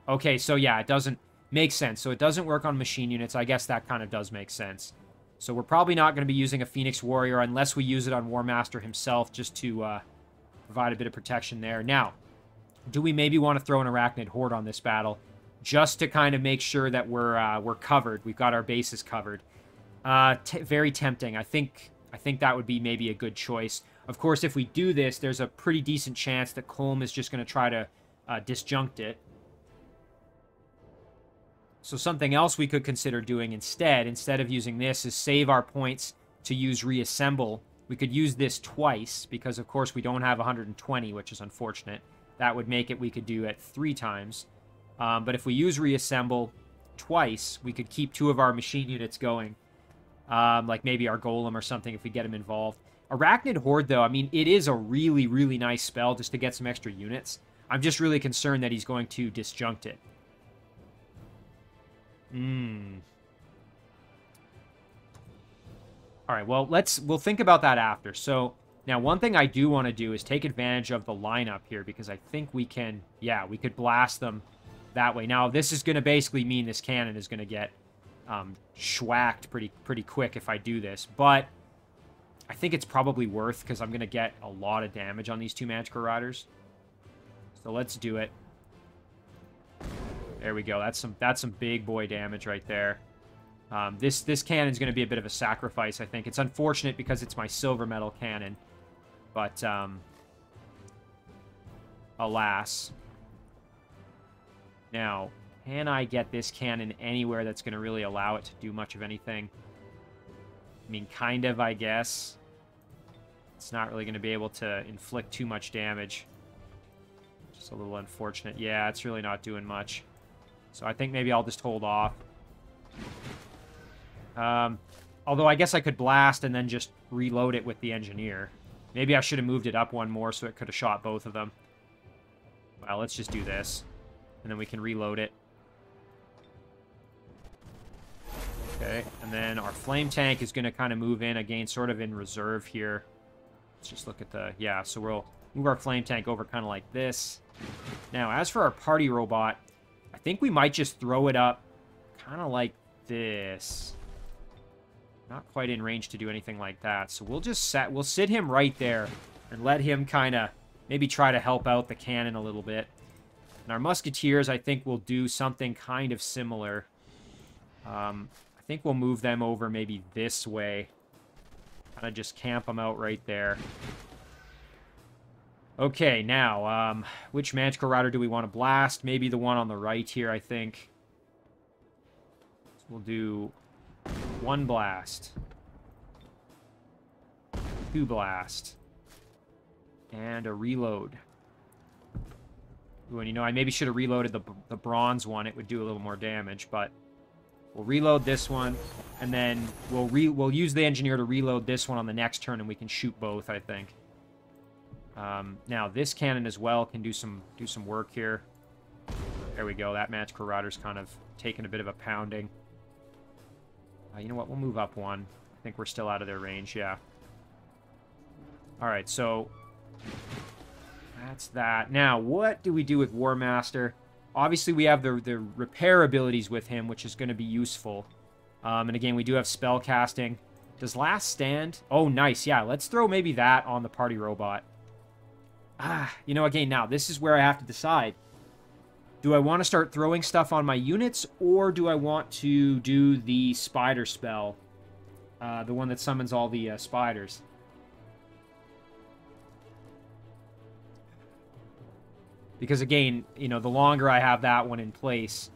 A: Okay, so yeah, it doesn't make sense. So it doesn't work on machine units. I guess that kind of does make sense. So we're probably not going to be using a Phoenix Warrior unless we use it on Warmaster himself just to provide a bit of protection there. Now, do we maybe want to throw an Arachnid Horde on this battle just to kind of make sure that we're covered? We've got our bases covered. Very tempting. I think that would be maybe a good choice. Of course, if we do this, there's a pretty decent chance that Colm is just going to try to disjunct it. So something else we could consider doing instead of using this, is save our points to use Reassemble. We could use this twice, because of course we don't have 120, which is unfortunate. That would make it we could do it 3 times. But if we use Reassemble twice, we could keep 2 of our machine units going. Like maybe our Golem or something if we get him involved. Arachnid Horde, though, I mean, it is a really, really nice spell just to get some extra units. I'm just really concerned that he's going to disjunct it. Alright, well, we'll think about that after. So, now one thing I do want to do is take advantage of the lineup here, because I think we can, yeah, we could blast them that way. Now, this is going to basically mean this cannon is going to get schwacked pretty quick if I do this, but I think it's probably worth, because I'm going to get a lot of damage on these 2 Manticore Riders. So let's do it. There we go. That's some big boy damage right there. This cannon's going to be a bit of a sacrifice, I think. It's unfortunate because it's my silver metal cannon, but alas. Now, can I get this cannon anywhere that's going to really allow it to do much of anything? I mean, kind of, I guess. It's not really going to be able to inflict too much damage. Just a little unfortunate. Yeah, it's really not doing much. So I think maybe I'll just hold off. Although I guess I could blast and then just reload it with the engineer. Maybe I should have moved it up one more so it could have shot both of them. Well, let's just do this. And then we can reload it. Okay, and then our flame tank is going to kind of move in again, sort of in reserve here. Let's just look at the... Yeah, so we'll move our flame tank over kind of like this. Now, as for our party robot, I think we might just throw it up kind of like this. Not quite in range to do anything like that. So we'll just we'll sit him right there and let him kind of maybe try to help out the cannon a little bit. And our musketeers, I think, will do something kind of similar. I think we'll move them over maybe this way. Kind of just camp them out right there. Okay, now, which Manticore Rider do we want to blast? Maybe the one on the right here, I think. So we'll do 1 blast. 2 blast. And a reload. Ooh, and you know, I maybe should have reloaded the bronze one. It would do a little more damage, but we'll reload this one, and then we'll use the engineer to reload this one on the next turn, and we can shoot both, I think. Now, this cannon as well can do some work here. There we go. That Manticore Rider's kind of taking a bit of a pounding. You know what? We'll move up one. I think we're still out of their range, yeah. Alright, so that's that. Now, what do we do with Warmaster? Obviously, we have the repair abilities with him, which is going to be useful. And again, we do have spell casting. Does Last Stand? Oh, nice. Yeah, let's throw maybe that on the party robot. You know, again, now, this is where I have to decide. Do I want to start throwing stuff on my units, or do I want to do the spider spell? The one that summons all the spiders. Because, again, you know, the longer I have that one in place,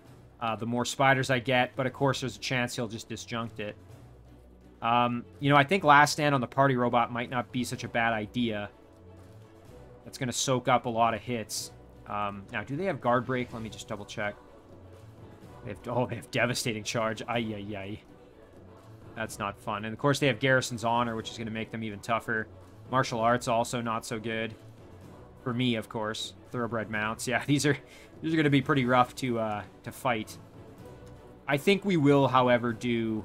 A: the more spiders I get. But, of course, there's a chance he'll just disjunct it. You know, I think Last Stand on the party robot might not be such a bad idea. That's going to soak up a lot of hits. Now, do they have guard break? Let me just double check. They have devastating charge. Ay. That's not fun. And, of course, they have Garrison's Honor, which is going to make them even tougher. Martial Arts also not so good. For me, of course. Thoroughbred mounts. Yeah, these are going to be pretty rough to fight. I think we will, however, do...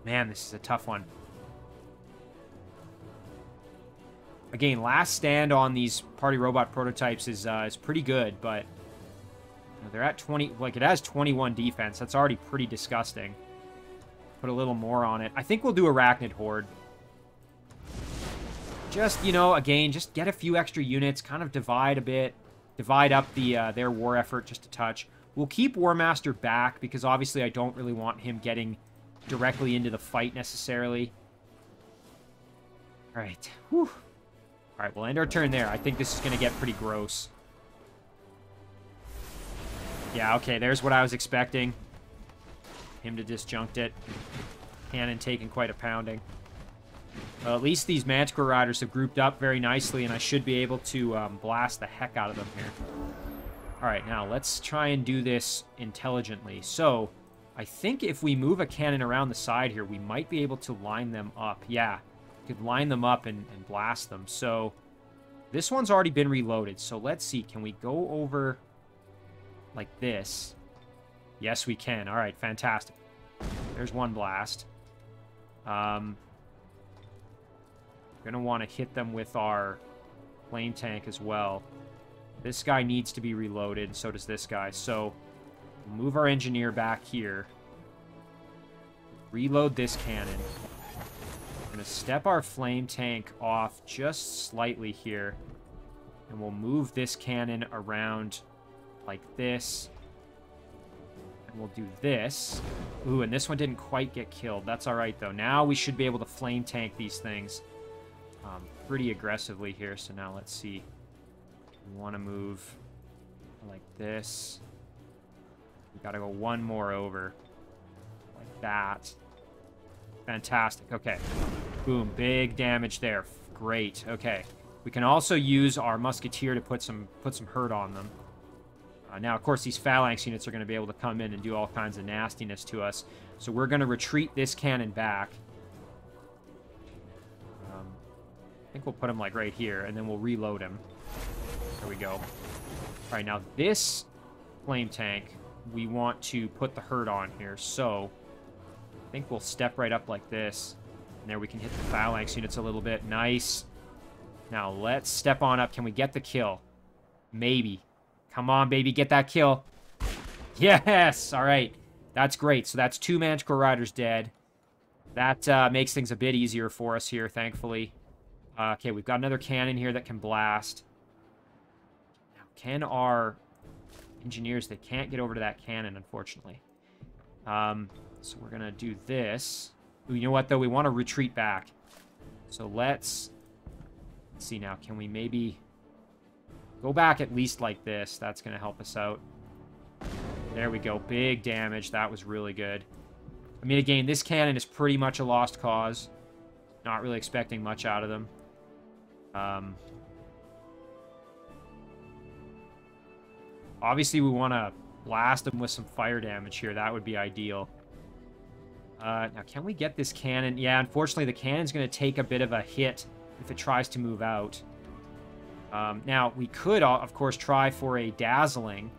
A: Man, this is a tough one. Again, Last Stand on these party robot prototypes is pretty good, but you know, they're at 20. Like, it has 21 defense. That's already pretty disgusting. Put a little more on it. I think we'll do Arachnid Horde. Just, you know, again, just get a few extra units, kind of divide a bit, divide up their war effort just a touch. We'll keep Warmaster back because obviously I don't really want him getting directly into the fight necessarily. All right. Whew. All right, we'll end our turn there. I think this is going to get pretty gross. Yeah, okay, there's what I was expecting. Him to disjunct it. Cannon taking quite a pounding. Well, at least these Manticore Riders have grouped up very nicely, and I should be able to blast the heck out of them here. All right, now let's try and do this intelligently. So, I think if we move a cannon around the side here, we might be able to line them up. Yeah. Could line them up and blast them. So this one's already been reloaded. So let's see. Can we go over like this? Yes, we can. All right, fantastic. There's one blast. We're going to want to hit them with our flame tank as well. This guy needs to be reloaded. So does this guy. So we'll move our engineer back here. Reload this cannon. We're going to step our flame tank off just slightly here. And we'll move this cannon around like this. And we'll do this. Ooh, and this one didn't quite get killed. That's all right, though. Now we should be able to flame tank these things pretty aggressively here. So now let's see. We want to move like this. We got to go one more over. Like that. Fantastic. Okay. Boom. Big damage there. Great. Okay. We can also use our Musketeer to put some hurt on them. Now, of course, these Phalanx units are going to be able to come in and do all kinds of nastiness to us. So we're going to retreat this cannon back. I think we'll put him, like, right here, and then we'll reload him. There we go. All right, now this flame tank, we want to put the hurt on here. So I think we'll step right up like this. And there we can hit the Phalanx units a little bit. Nice. Now let's step on up. Can we get the kill? Maybe. Come on, baby. Get that kill. Yes! All right. That's great. So that's 2 Manticore Riders dead. That makes things a bit easier for us here, thankfully. Okay, we've got another cannon here that can blast. Now, can our engineers... They can't get over to that cannon, unfortunately. So we're going to do this. Ooh, you know what, though? We want to retreat back. So let's see now. Can we maybe go back at least like this? That's going to help us out. There we go. Big damage. That was really good. I mean, again, this cannon is pretty much a lost cause. Not really expecting much out of them. Obviously, we want to blast them with some fire damage here. That would be ideal. Now, can we get this cannon? Yeah, unfortunately, the cannon's going to take a bit of a hit if it tries to move out. Now, we could, of course, try for a dazzling.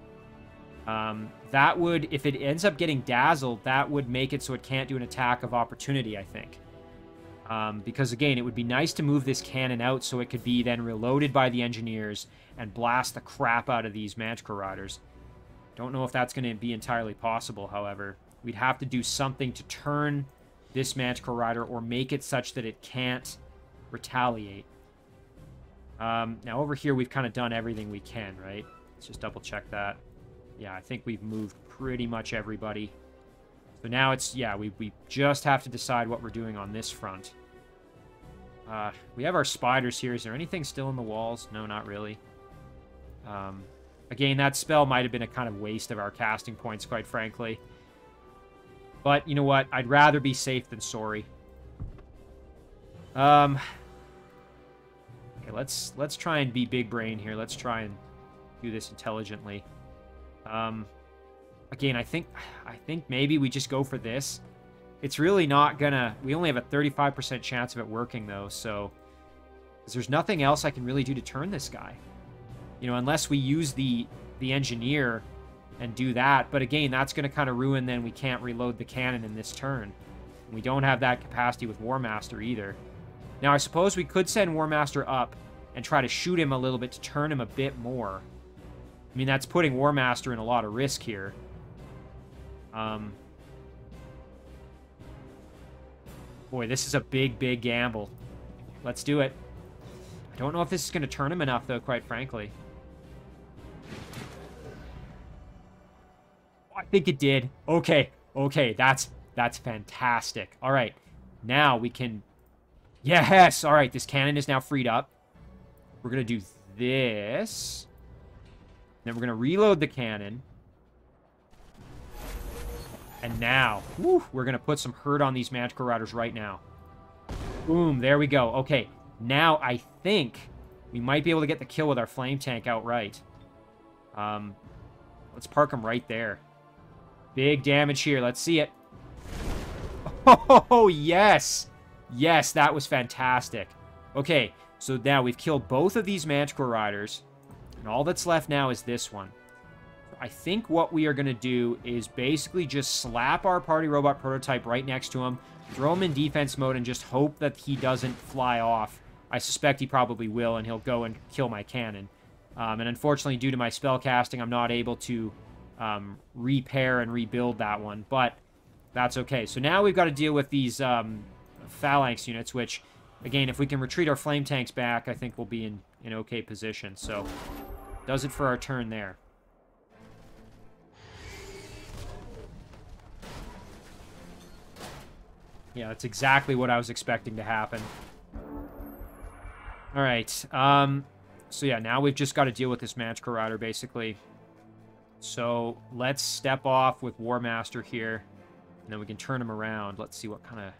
A: That would, if it ends up getting dazzled, that would make it so it can't do an attack of opportunity, I think. Because, again, it would be nice to move this cannon out so it could be then reloaded by the engineers and blast the crap out of these Manticore Riders. Don't know if that's going to be entirely possible, however. We'd have to do something to turn this Manticore Rider or make it such that it can't retaliate. Now, over here, we've kind of done everything we can, right? Let's just double-check that. Yeah, I think we've moved pretty much everybody. So now it's, yeah, we just have to decide what we're doing on this front. We have our spiders here. Is there anything still in the walls? No, not really. Again, that spell might have been a kind of waste of our casting points, quite frankly. But, you know what? I'd rather be safe than sorry. Okay, let's try and be big brain here. Let's try and do this intelligently. Again, I think maybe we just go for this. It's really not gonna... We only have a 35% chance of it working, though, so... Because there's nothing else I can really do to turn this guy. You know, unless we use the engineer and do that. But again, that's going to kind of ruin, then we can't reload the cannon in this turn. We don't have that capacity with Warmaster either. Now, I suppose we could send Warmaster up and try to shoot him a little bit to turn him a bit more. I mean, that's putting Warmaster in a lot of risk here. Boy, this is a big, big gamble. Let's do it. I don't know if this is going to turn him enough, though, quite frankly. I think it did. Okay, okay, that's fantastic. All right, now we can... Yes! All right, this cannon is now freed up. We're going to do this. Then we're going to reload the cannon. And now, whew, we're going to put some hurt on these Manticore Riders right now. Boom, there we go. Okay, now I think we might be able to get the kill with our flame tank outright. Let's park him right there. Big damage here. Let's see it. Oh, yes. Yes, that was fantastic. Okay, so now we've killed both of these Manticore Riders. And all that's left now is this one. I think what we are going to do is basically just slap our party robot prototype right next to him, throw him in defense mode, and just hope that he doesn't fly off. I suspect he probably will, and he'll go and kill my cannon. And unfortunately, due to my spell casting, I'm not able to repair and rebuild that one, but that's okay. So now we've got to deal with these phalanx units, which, again, if we can retreat our flame tanks back, I think we'll be in an okay position. So, does it for our turn there. Yeah, that's exactly what I was expecting to happen. All right. So yeah, now we've just got to deal with this Manticore Rider, basically. So let's step off with Warmaster here, and then we can turn him around. Let's see what kind of...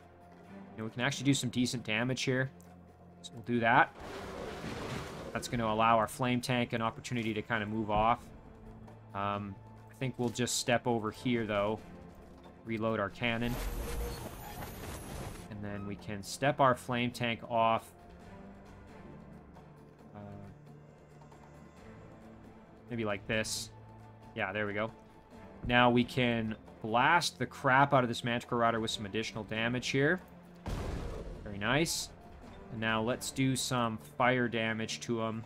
A: You know, we can actually do some decent damage here. So we'll do that. That's going to allow our flame tank an opportunity to kind of move off. I think we'll just step over here, though. Reload our cannon. And then we can step our flame tank off. Maybe like this. Yeah, there we go. Now we can blast the crap out of this Manticore Rider with some additional damage here. Very nice. And now let's do some fire damage to him.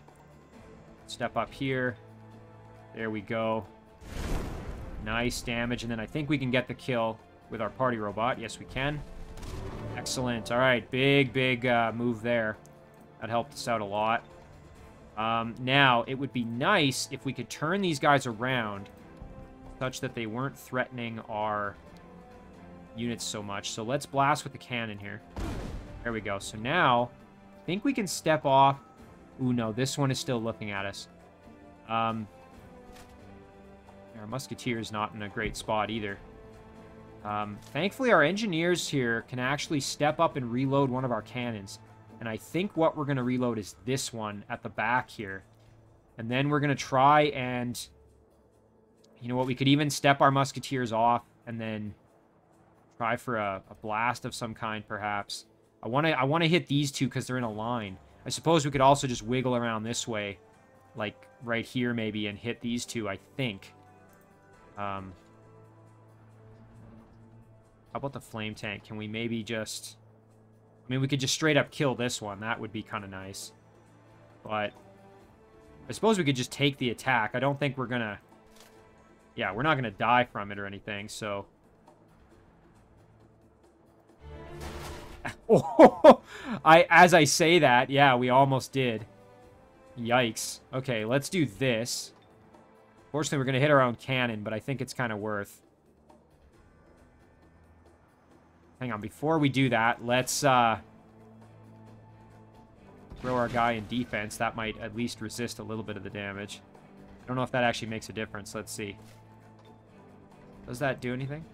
A: Step up here. There we go. Nice damage. And then I think we can get the kill with our party robot. Yes, we can. Excellent. All right, big move there. That helped us out a lot. Now, it would be nice if we could turn these guys around such that they weren't threatening our units so much. So let's blast with the cannon here. There we go. So now, I think we can step off. Ooh, no, this one is still looking at us. Our musketeer is not in a great spot either. Thankfully, our engineers here can actually step up and reload one of our cannons. And I think what we're going to reload is this one at the back here. And then we're going to try and... You know what? We could even step our musketeers off and then try for a blast of some kind, perhaps. I want to hit these two because they're in a line. I suppose we could also just wiggle around this way, like right here maybe, and hit these two, I think. How about the flame tank? Can we maybe just... I mean, we could just straight up kill this one. That would be kind of nice. But I suppose we could just take the attack. I don't think we're going to... Yeah, we're not going to die from it or anything, so... Oh, as I say that, yeah, we almost did. Yikes. Okay, let's do this. Fortunately, we're going to hit our own cannon, but I think it's kind of worth... Hang on, before we do that, let's throw our guy in defense. That might at least resist a little bit of the damage. I don't know if that actually makes a difference. Let's see. Does that do anything?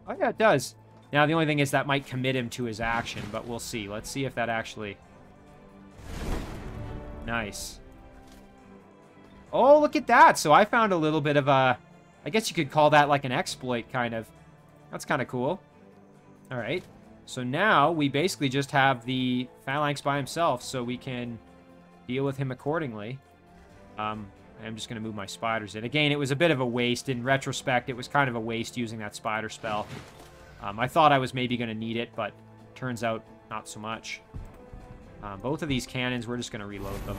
A: Oh, yeah, it does. Now, the only thing is that might commit him to his action, but we'll see. Let's see if that actually... Nice. Oh, look at that! So I found a little bit of a... I guess you could call that like an exploit, kind of. That's kind of cool. Alright. So now we basically just have the Phalanx by himself, so we can deal with him accordingly. I'm just going to move my spiders in. Again, it was a bit of a waste. In retrospect, it was kind of a waste using that spider spell. I thought I was maybe going to need it, but turns out not so much. Both of these cannons, we're just going to reload them.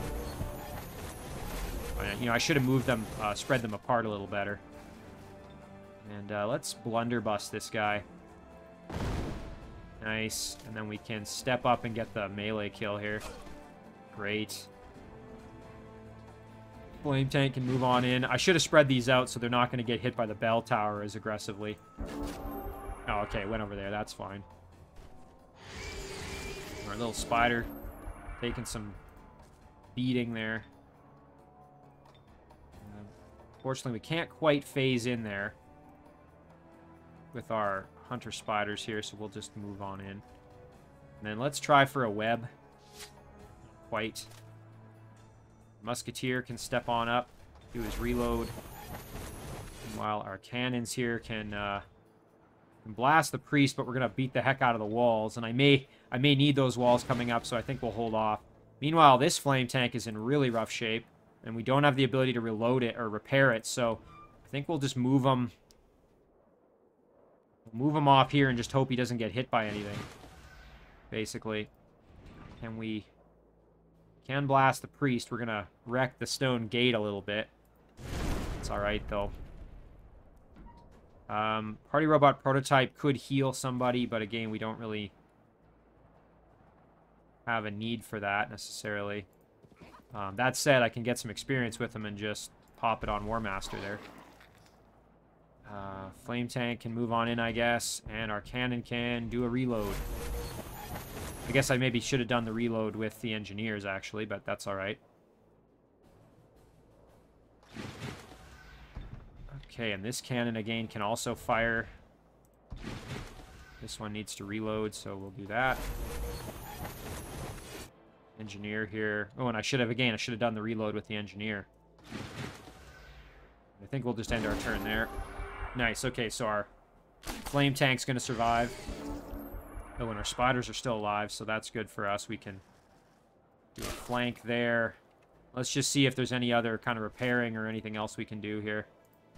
A: You know, I should have moved them, spread them apart a little better. And let's blunderbuss this guy. Nice. And then we can step up and get the melee kill here. Great. Flame tank can move on in. I should have spread these out so they're not going to get hit by the bell tower as aggressively. Oh, okay. Went over there. That's fine. Our little spider taking some beating there. Fortunately, we can't quite phase in there with our hunter spiders here, so we'll just move on in. And then let's try for a web. Quite. Musketeer can step on up, do his reload. Meanwhile, our cannons here can blast the priest, but we're gonna beat the heck out of the walls. And I may need those walls coming up, so I think we'll hold off. Meanwhile, this flame tank is in really rough shape, and we don't have the ability to reload it or repair it, so I think we'll just move them. Move him off here and just hope he doesn't get hit by anything. Basically. Can blast the priest. We're gonna wreck the stone gate a little bit. It's alright, though. Party robot prototype could heal somebody, but again, we don't really have a need for that, necessarily. That said, I can get some experience with him and just pop it on Warmaster there. Flame tank can move on in, I guess, and our cannon can do a reload. I guess I maybe should have done the reload with the engineers, actually, but that's alright. Okay, and this cannon, again, can also fire. This one needs to reload, so we'll do that. Engineer here. Oh, and I should have done the reload with the engineer. I think we'll just end our turn there. Nice, okay, so our flame tank's going to survive. Oh, and our spiders are still alive, so that's good for us. We can do a flank there. Let's just see if there's any other kind of repairing or anything else we can do here.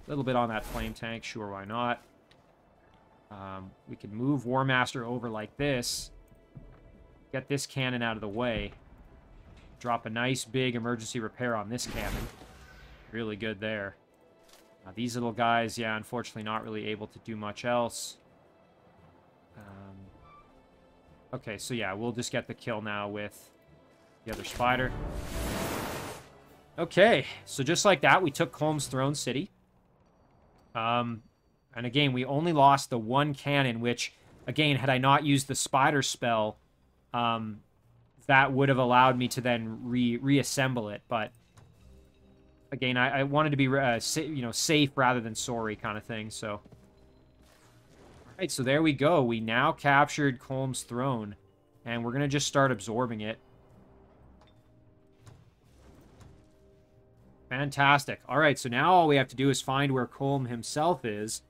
A: A little bit on that flame tank, sure, why not? We can move Warmaster over like this. Get this cannon out of the way. Drop a nice big emergency repair on this cannon. Really good there. These little guys, yeah, unfortunately not really able to do much else. Okay, so yeah, we'll just get the kill now with the other spider. Okay, so just like that, we took Colm's Throne City. And again, we only lost the one cannon, which, again, had I not used the spider spell, that would have allowed me to then reassemble it, but... Again, I wanted to be, you know, safe rather than sorry kind of thing, so... Alright, so there we go. We now captured Colm's throne, and we're going to just start absorbing it. Fantastic. All right, so now all we have to do is find where Colm himself is.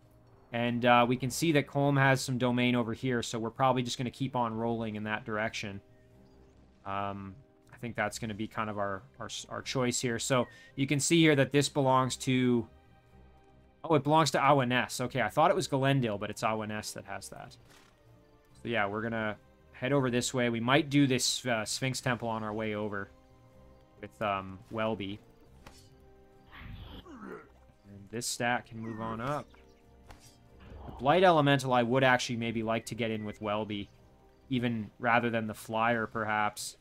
A: And we can see that Colm has some domain over here, so we're probably just going to keep on rolling in that direction. I think that's going to be kind of our choice here. So you can see here that this belongs to... Oh, it belongs to Awaness. Okay, I thought it was Galendil, but it's Awaness that has that. So yeah, we're going to head over this way. We might do this Sphinx Temple on our way over with Welby. And this stat can move on up. The Blight Elemental I would actually maybe like to get in with Welby, even rather than the Flyer, perhaps.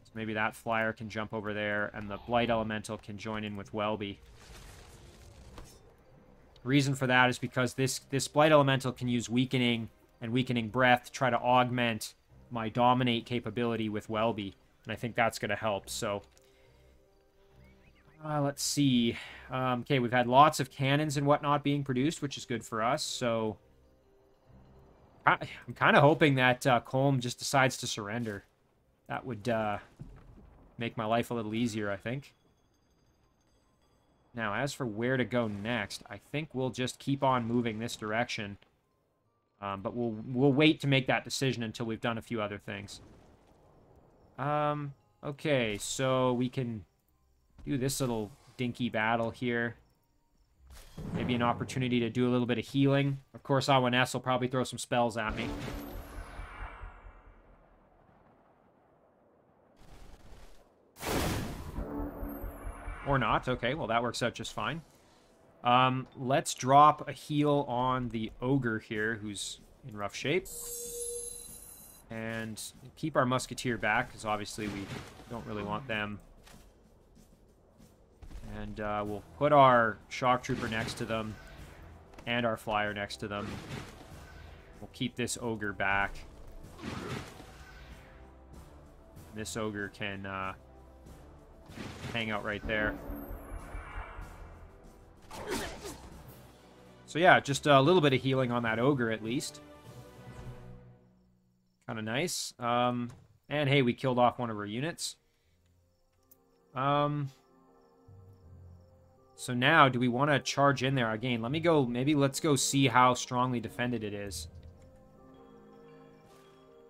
A: So maybe that Flyer can jump over there, and the Blight Elemental can join in with Welby. Reason for that is because this Blight Elemental can use Weakening and Weakening Breath to try to augment my Dominate capability with Welby, and I think that's going to help, so... let's see. Okay, we've had lots of cannons and whatnot being produced, which is good for us, so... I'm kind of hoping that Colm just decides to surrender. That would make my life a little easier, I think. Now, as for where to go next, I think we'll just keep on moving this direction. But we'll wait to make that decision until we've done a few other things. Okay, so we can do this little dinky battle here. Maybe an opportunity to do a little bit of healing. Of course, Awaness will probably throw some spells at me. Or not. Okay, well, that works out just fine. Let's drop a heal on the Ogre here, who's in rough shape. And keep our Musketeer back, because obviously we don't really want them. And we'll put our Shock Trooper next to them, and our Flyer next to them. We'll keep this Ogre back. This Ogre can hang out right there. So yeah, just a little bit of healing on that Ogre at least. Kind of nice. And hey, we killed off one of our units. So now, do we want to charge in there again? Let me go, maybe let's go see how strongly defended it is.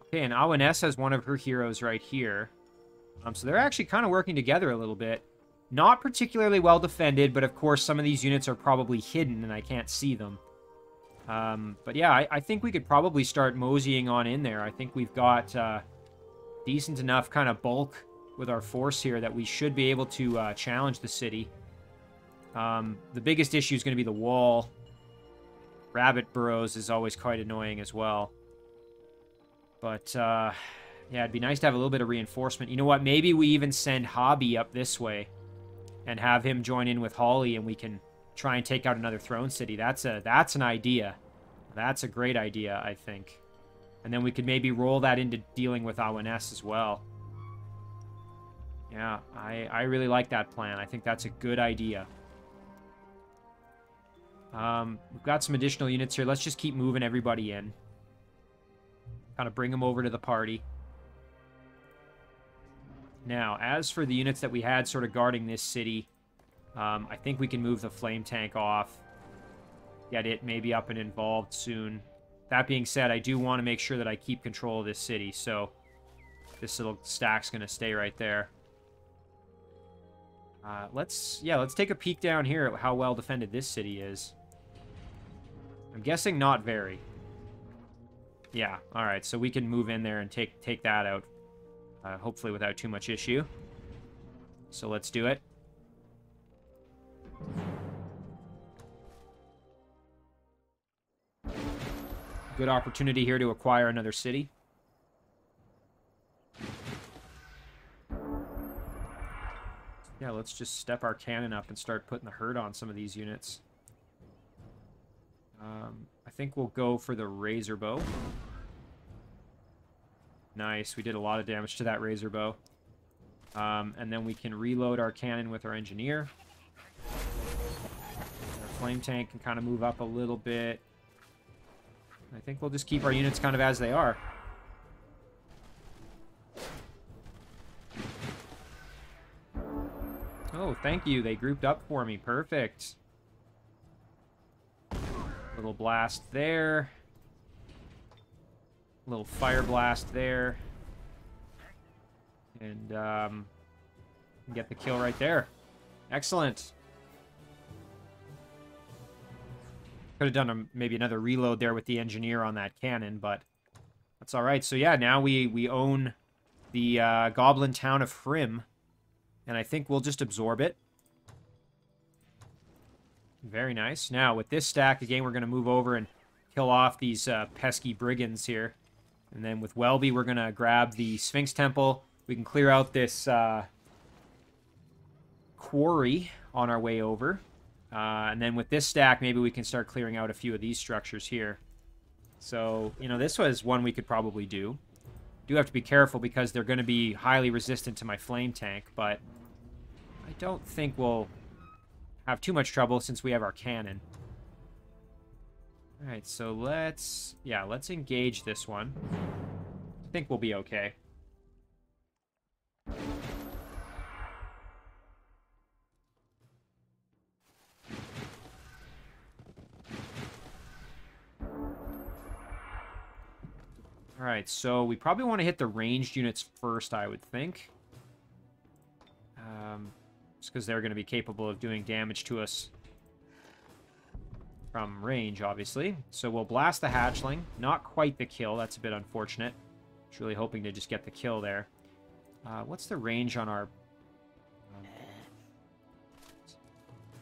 A: Okay, and Awaness has one of her heroes right here. So they're actually kind of working together a little bit. Not particularly well defended, but of course some of these units are probably hidden and I can't see them. But yeah, I think we could probably start moseying on in there. I think we've got decent enough kind of bulk with our force here that we should be able to challenge the city. The biggest issue is going to be the wall. Rabbit burrows is always quite annoying as well. But, yeah, it'd be nice to have a little bit of reinforcement. You know what? Maybe we even send Habi up this way and have him join in with Holly, and we can try and take out another throne city. That's an idea. That's a great idea, I think. And then we could maybe roll that into dealing with Awaness as well. Yeah, I really like that plan. I think that's a good idea. We've got some additional units here. Let's just keep moving everybody in. Kind of bring them over to the party. Now, as for the units that we had sort of guarding this city, I think we can move the flame tank off. Get it maybe up and involved soon. That being said, I do want to make sure that I keep control of this city, so this little stack's going to stay right there. Let's take a peek down here at how well defended this city is. I'm guessing not very. Yeah, alright, so we can move in there and take that out. Hopefully without too much issue. So let's do it. Good opportunity here to acquire another city. Yeah, let's just step our cannon up and start putting the hurt on some of these units. I think we'll go for the Razor Bow. Nice, we did a lot of damage to that Razor Bow. And then we can reload our cannon with our Engineer. Our Flame Tank can kind of move up a little bit. I think we'll just keep our units kind of as they are. Oh, thank you. They grouped up for me. Perfect. Little blast there. Little fire blast there. And get the kill right there. Excellent. Could have done maybe another reload there with the engineer on that cannon, but that's all right. So yeah, now we own the goblin town of Hrim, and I think we'll just absorb it. Very nice. Now with this stack again, we're going to move over and kill off these pesky brigands here, and then with Welby, we're going to grab the Sphinx Temple. We can clear out this quarry on our way over. And then with this stack, maybe we can start clearing out a few of these structures here. So, you know, this was one we could probably do. Do have to be careful because they're going to be highly resistant to my flame tank, but I don't think we'll have too much trouble since we have our cannon. All right, so let's engage this one. I think we'll be okay. Alright, so we probably want to hit the ranged units first, I would think. Just because they're going to be capable of doing damage to us from range, obviously. So we'll blast the hatchling. Not quite the kill. That's a bit unfortunate. I was really hoping to just get the kill there. What's the range on our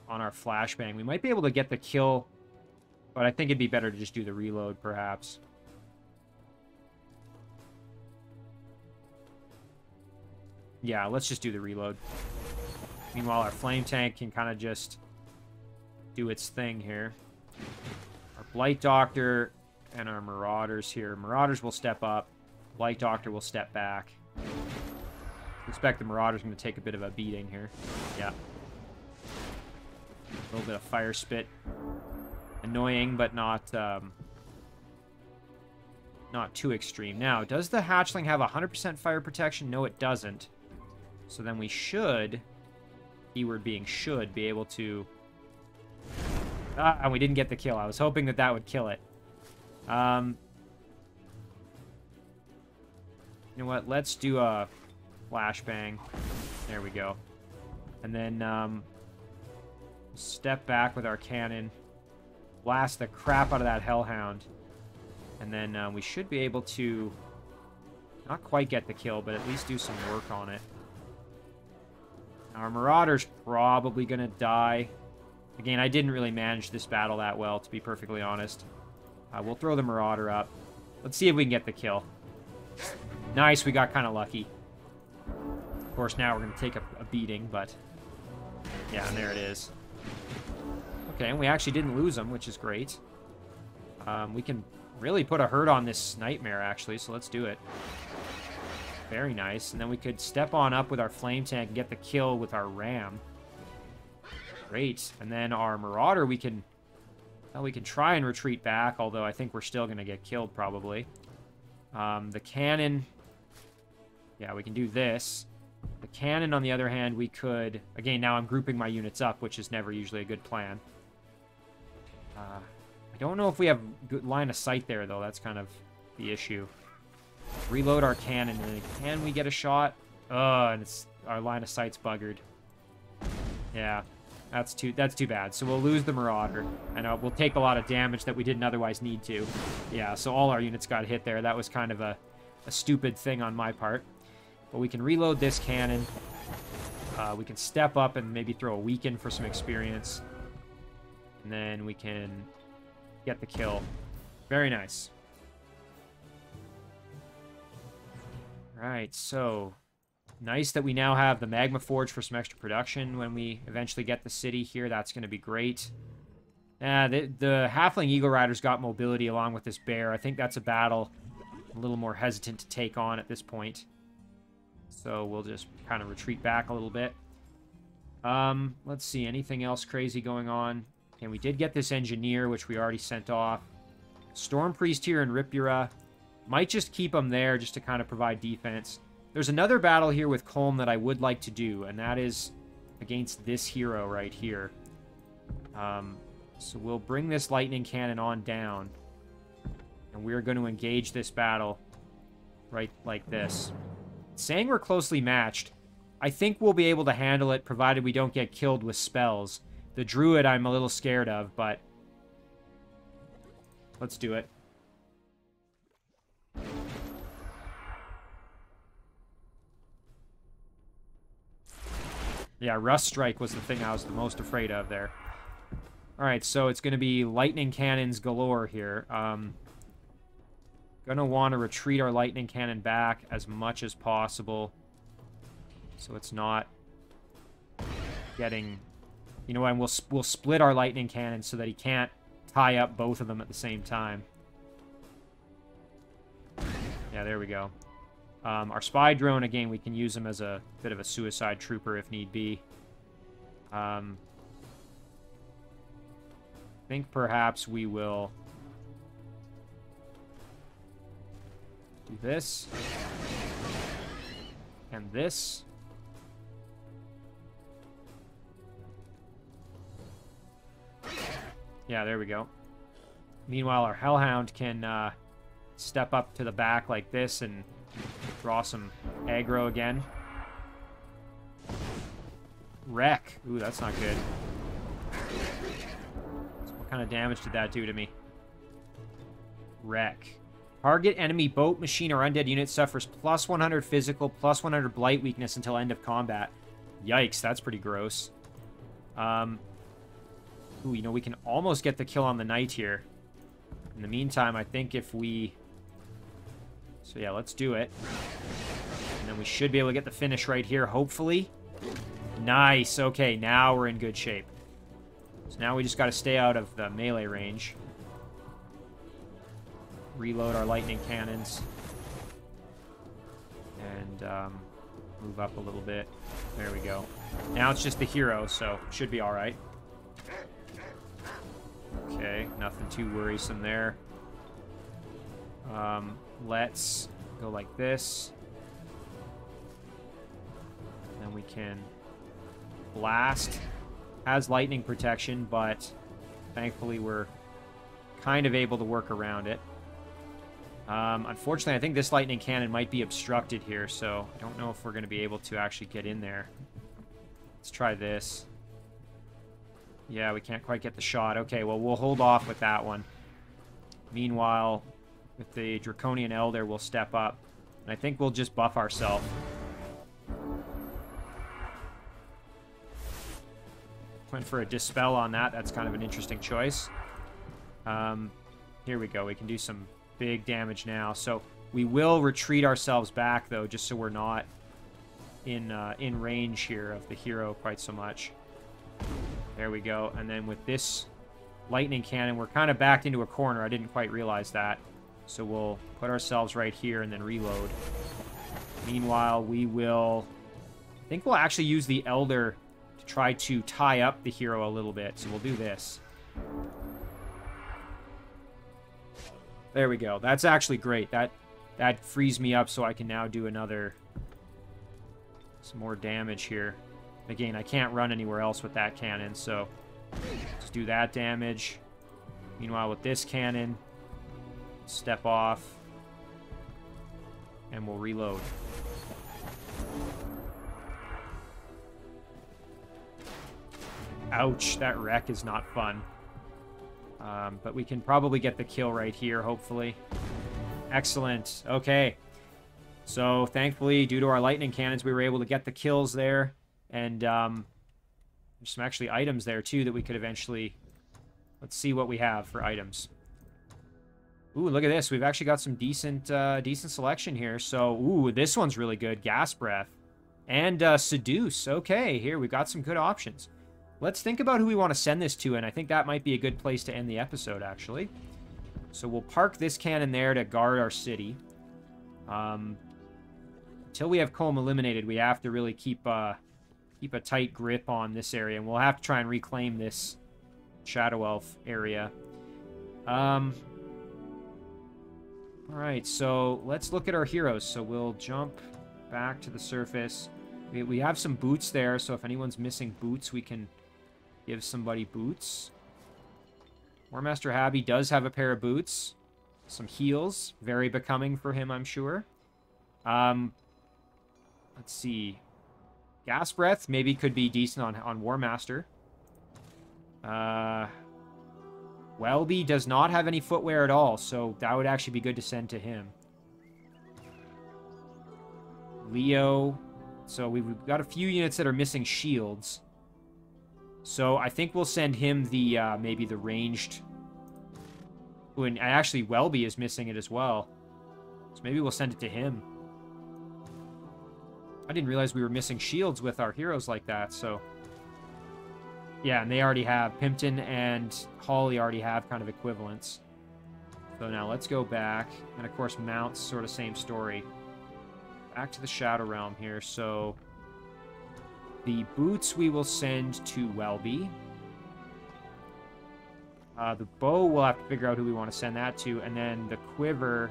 A: flashbang? We might be able to get the kill, but I think it'd be better to just do the reload, perhaps. Yeah, let's just do the reload. Meanwhile, our flame tank can kind of just do its thing here. Our Blight Doctor and our Marauders here. Marauders will step up. Blight Doctor will step back. I expect the Marauders going to take a bit of a beating here. Yeah. A little bit of fire spit. Annoying, but not too extreme. Now, does the hatchling have 100% fire protection? No, it doesn't. So then we should, keyword being should, be able to... and we didn't get the kill. I was hoping that would kill it. You know what? Let's do a flashbang. There we go. And then step back with our cannon. Blast the crap out of that hellhound. And then we should be able to not quite get the kill, but at least do some work on it. Our Marauder's probably going to die. Again, I didn't really manage this battle that well, to be perfectly honest. We'll throw the Marauder up. Let's see if we can get the kill. Nice, we got kind of lucky. Of course, now we're going to take a beating, but... yeah, and there it is. Okay, and we actually didn't lose him, which is great. We can really put a hurt on this Nightmare, actually, so let's do it. Very nice. And then we could step on up with our flame tank and get the kill with our ram. Great. And then our Marauder, we can try and retreat back, although I think we're still going to get killed, probably. The cannon... yeah, we can do this. The cannon, on the other hand, we could... again, now I'm grouping my units up, which is never usually a good plan. I don't know if we have good line of sight there, though. That's kind of the issue. Reload our cannon, and can we get a shot? And it's our line of sight's buggered. Yeah, that's too bad. So we'll lose the Marauder, and we'll take a lot of damage that we didn't otherwise need to. Yeah, so all our units got hit there. That was kind of a stupid thing on my part. But we can reload this cannon. We can step up and maybe throw a weaken for some experience. And then we can get the kill. Very nice. Right, so nice that we now have the Magma Forge for some extra production when we eventually get the city here. That's going to be great. The Halfling Eagle Riders got mobility along with this bear. I think that's a battle I'm a little more hesitant to take on at this point. So we'll just kind of retreat back a little bit. Let's see, anything else crazy going on? Okay, we did get this Engineer, which we already sent off. Storm Priest here in Ripura. Might just keep them there just to kind of provide defense. There's another battle here with Colm that I would like to do, and that is against this hero right here. So we'll bring this lightning cannon on down. And we're going to engage this battle right like this. Saying we're closely matched, I think we'll be able to handle it provided we don't get killed with spells. The druid I'm a little scared of, but let's do it. Yeah, Rust Strike was the thing I was the most afraid of there. Alright, so it's going to be lightning cannons galore here. Gonna want to retreat our lightning cannon back as much as possible. So it's not getting... You know, and we'll split our lightning cannon so that he can't tie up both of them at the same time. Yeah, there we go. Our spy drone, again, we can use him as a bit of a suicide trooper if need be. I think perhaps we will do this. And this. Yeah, there we go. Meanwhile, our Hellhound can step up to the back like this and draw some aggro again. Wreck. Ooh, that's not good. So what kind of damage did that do to me? Wreck. Target enemy boat, machine, or undead unit suffers plus 100 physical, plus 100 blight weakness until end of combat. Yikes, that's pretty gross. Ooh, you know, we can almost get the kill on the knight here. In the meantime, I think if we... So yeah, let's do it. And then we should be able to get the finish right here, hopefully. Nice. Okay, now we're in good shape. So now we just got to stay out of the melee range. Reload our lightning cannons. And move up a little bit. There we go. Now it's just the hero, so should be alright. Okay, nothing too worrisome there. Let's go like this. Then we can blast. Has lightning protection, but thankfully we're kind of able to work around it. Unfortunately, I think this lightning cannon might be obstructed here, so I don't know if we're going to be able to actually get in there. Let's try this. Yeah, we can't quite get the shot. Okay, well, we'll hold off with that one. Meanwhile, with the Draconian Elder, we'll step up. And I think we'll just buff ourselves. Went for a Dispel on that. That's kind of an interesting choice. Here we go. We can do some big damage now. So we will retreat ourselves back, though, just so we're not in range here of the hero quite so much. There we go. And then with this lightning cannon, we're kind of backed into a corner. I didn't quite realize that. So we'll put ourselves right here and then reload. Meanwhile, we will... I think we'll actually use the Elder to try to tie up the hero a little bit. So we'll do this. There we go. That's actually great. That frees me up so I can now do some more damage here. Again, I can't run anywhere else with that cannon, so just do that damage. Meanwhile, with this cannon, step off, and we'll reload. Ouch, that wreck is not fun. But we can probably get the kill right here, hopefully. Excellent. Okay. So, thankfully, due to our lightning cannons, we were able to get the kills there. And there's some actually items there, too, that we could eventually... Let's see what we have for items. Ooh, look at this. We've actually got some decent selection here. So, ooh, this one's really good. Gas Breath. And Seduce. Okay, here, we've got some good options. Let's think about who we want to send this to, and I think that might be a good place to end the episode, actually. So we'll park this cannon there to guard our city. Until we have Colm eliminated, we have to really keep a tight grip on this area, and we'll have to try and reclaim this Shadow Elf area. Alright, so let's look at our heroes. So we'll jump back to the surface. We have some boots there, so if anyone's missing boots, we can give somebody boots. Warmaster Habi does have a pair of boots. Some heels. Very becoming for him, I'm sure. Let's see. Gas Breath maybe could be decent on Warmaster. Welby does not have any footwear at all, so that would actually be good to send to him. Leo. So we've got a few units that are missing shields. So I think we'll send him the, maybe the ranged... Ooh, and actually Welby is missing it as well. So maybe we'll send it to him. I didn't realize we were missing shields with our heroes like that, so... Yeah, and they already have... Pimpton and Holly already have kind of equivalents. So now let's go back. And of course, mounts, sort of same story. Back to the Shadow Realm here, so... The boots we will send to Welby. The bow, we'll have to figure out who we want to send that to. And then the quiver,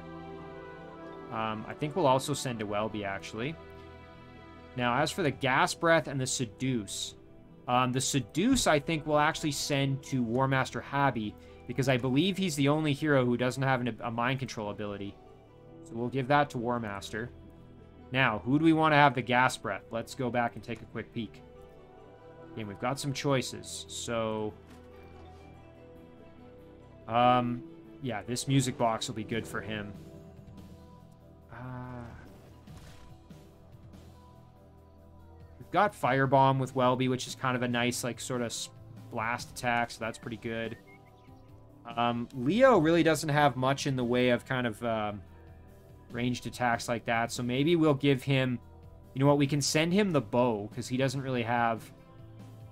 A: I think we'll also send to Welby, actually. Now, as for the Gas Breath and the Seduce, I think we'll actually send to Warmaster Habi, because I believe he's the only hero who doesn't have a mind control ability. So we'll give that to Warmaster. Now, who do we want to have the Gas Breath? Let's go back and take a quick peek. Okay, we've got some choices. So, yeah, this music box will be good for him. We've got Firebomb with Welby, which is kind of a nice, like, sort of blast attack, so that's pretty good. Leo really doesn't have much in the way of kind of, ranged attacks like that, so maybe we'll give him, you know what, we can send him the bow, because he doesn't really have,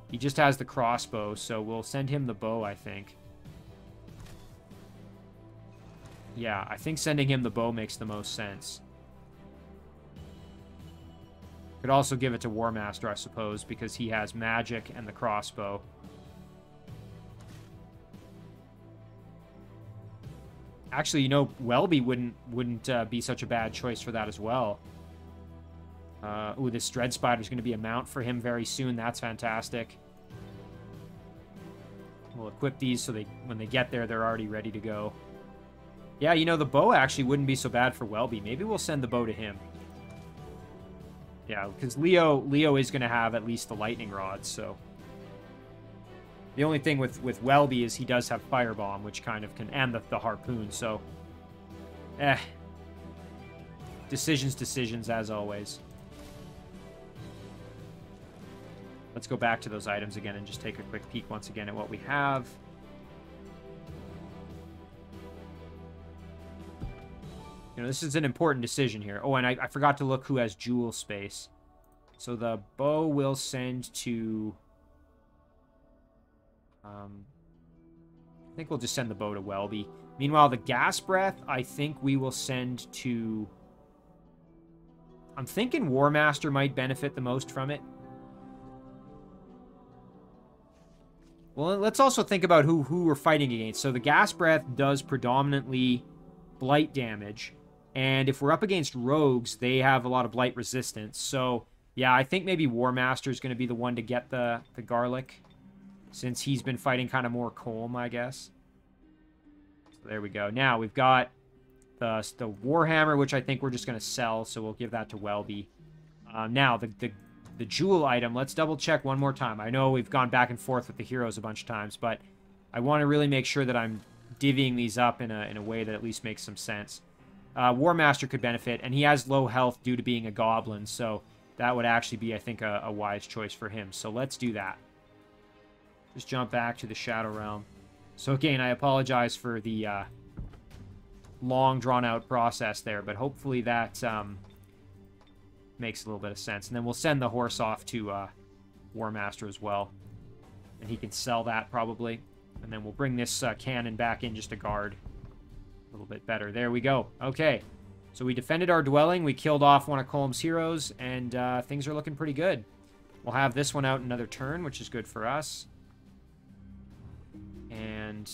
A: he just has the crossbow, so we'll send him the bow, I think. Yeah, I think sending him the bow makes the most sense. Could also give it to Warmaster, I suppose, because he has magic and the crossbow. Actually, you know, Welby wouldn't be such a bad choice for that as well. Ooh, this Dread Spider's going to be a mount for him very soon. That's fantastic. We'll equip these so when they get there, they're already ready to go. Yeah, you know, the bow actually wouldn't be so bad for Welby. Maybe we'll send the bow to him. Yeah, because Leo is going to have at least the lightning rods, so... The only thing with Welby is he does have Firebomb, which kind of can... And the Harpoon, so... Decisions, as always. Let's go back to those items again and just take a quick peek once again at what we have. You know, this is an important decision here. Oh, and I forgot to look who has jewel space. So the bow will send to... I think we'll just send the bow to Welby. Meanwhile, the Gas Breath, I think we will send to... I'm thinking Warmaster might benefit the most from it. Well, let's also think about who we're fighting against. So the Gas Breath does predominantly blight damage. And if we're up against rogues, they have a lot of blight resistance. So, yeah, I think maybe Warmaster is going to be the one to get the garlic. Since he's been fighting kind of more Colm, I guess. So there we go. Now, we've got the Warhammer, which I think we're just going to sell. So we'll give that to Welby. Now, the jewel item, let's double check one more time. I know we've gone back and forth with the heroes a bunch of times, but I want to really make sure that I'm divvying these up in a way that at least makes some sense. Warmaster could benefit, and he has low health due to being a goblin, so that would actually be, I think, a wise choice for him. So let's do that. Just jump back to the Shadow Realm. So again, I apologize for the long, drawn-out process there, but hopefully that makes a little bit of sense. And then we'll send the horse off to Warmaster as well. And he can sell that, probably. And then we'll bring this cannon back in just to guard a little bit better. There we go. Okay. So we defended our dwelling, we killed off one of Colm's heroes, and things are looking pretty good. We'll have this one out another turn, which is good for us. And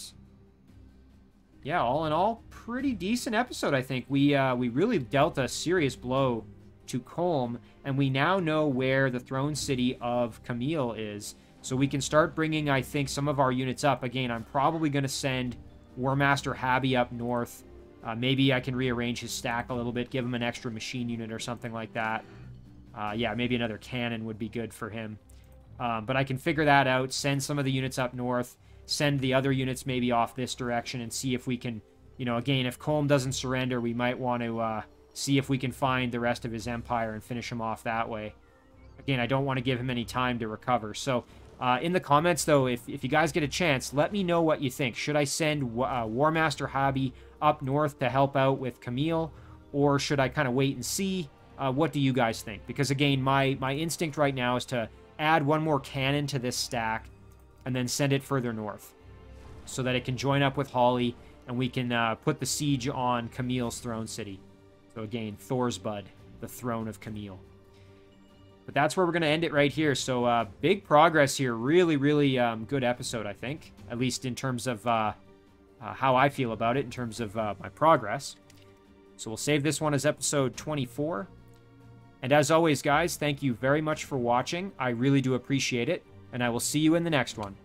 A: yeah, all in all, pretty decent episode, I think. We really dealt a serious blow to Colm, and we now know where the throne city of Camille is. So we can start bringing, I think, some of our units up. Again, I'm probably going to send Warmaster Habi up north. Maybe I can rearrange his stack a little bit, give him an extra machine unit or something like that. Yeah, maybe another cannon would be good for him. But I can figure that out, send some of the units up north, send the other units maybe off this direction, and see if we can, you know, again, if Colm doesn't surrender, we might want to see if we can find the rest of his empire and finish him off that way. Again, I don't want to give him any time to recover. So in the comments, though, if you guys get a chance, let me know what you think. Should I send Warmaster Habi up north to help out with Camille, or should I kind of wait and see? What do you guys think? Because, again, my instinct right now is to add one more cannon to this stack and then send it further north so that it can join up with Holly and we can put the siege on Camille's throne city. So, again, Thor's Bud, the throne of Camille. But that's where we're going to end it right here. So, big progress here. Really, really good episode, I think. At least in terms of how I feel about it, in terms of my progress. So we'll save this one as episode 24. And as always, guys, thank you very much for watching. I really do appreciate it. And I will see you in the next one.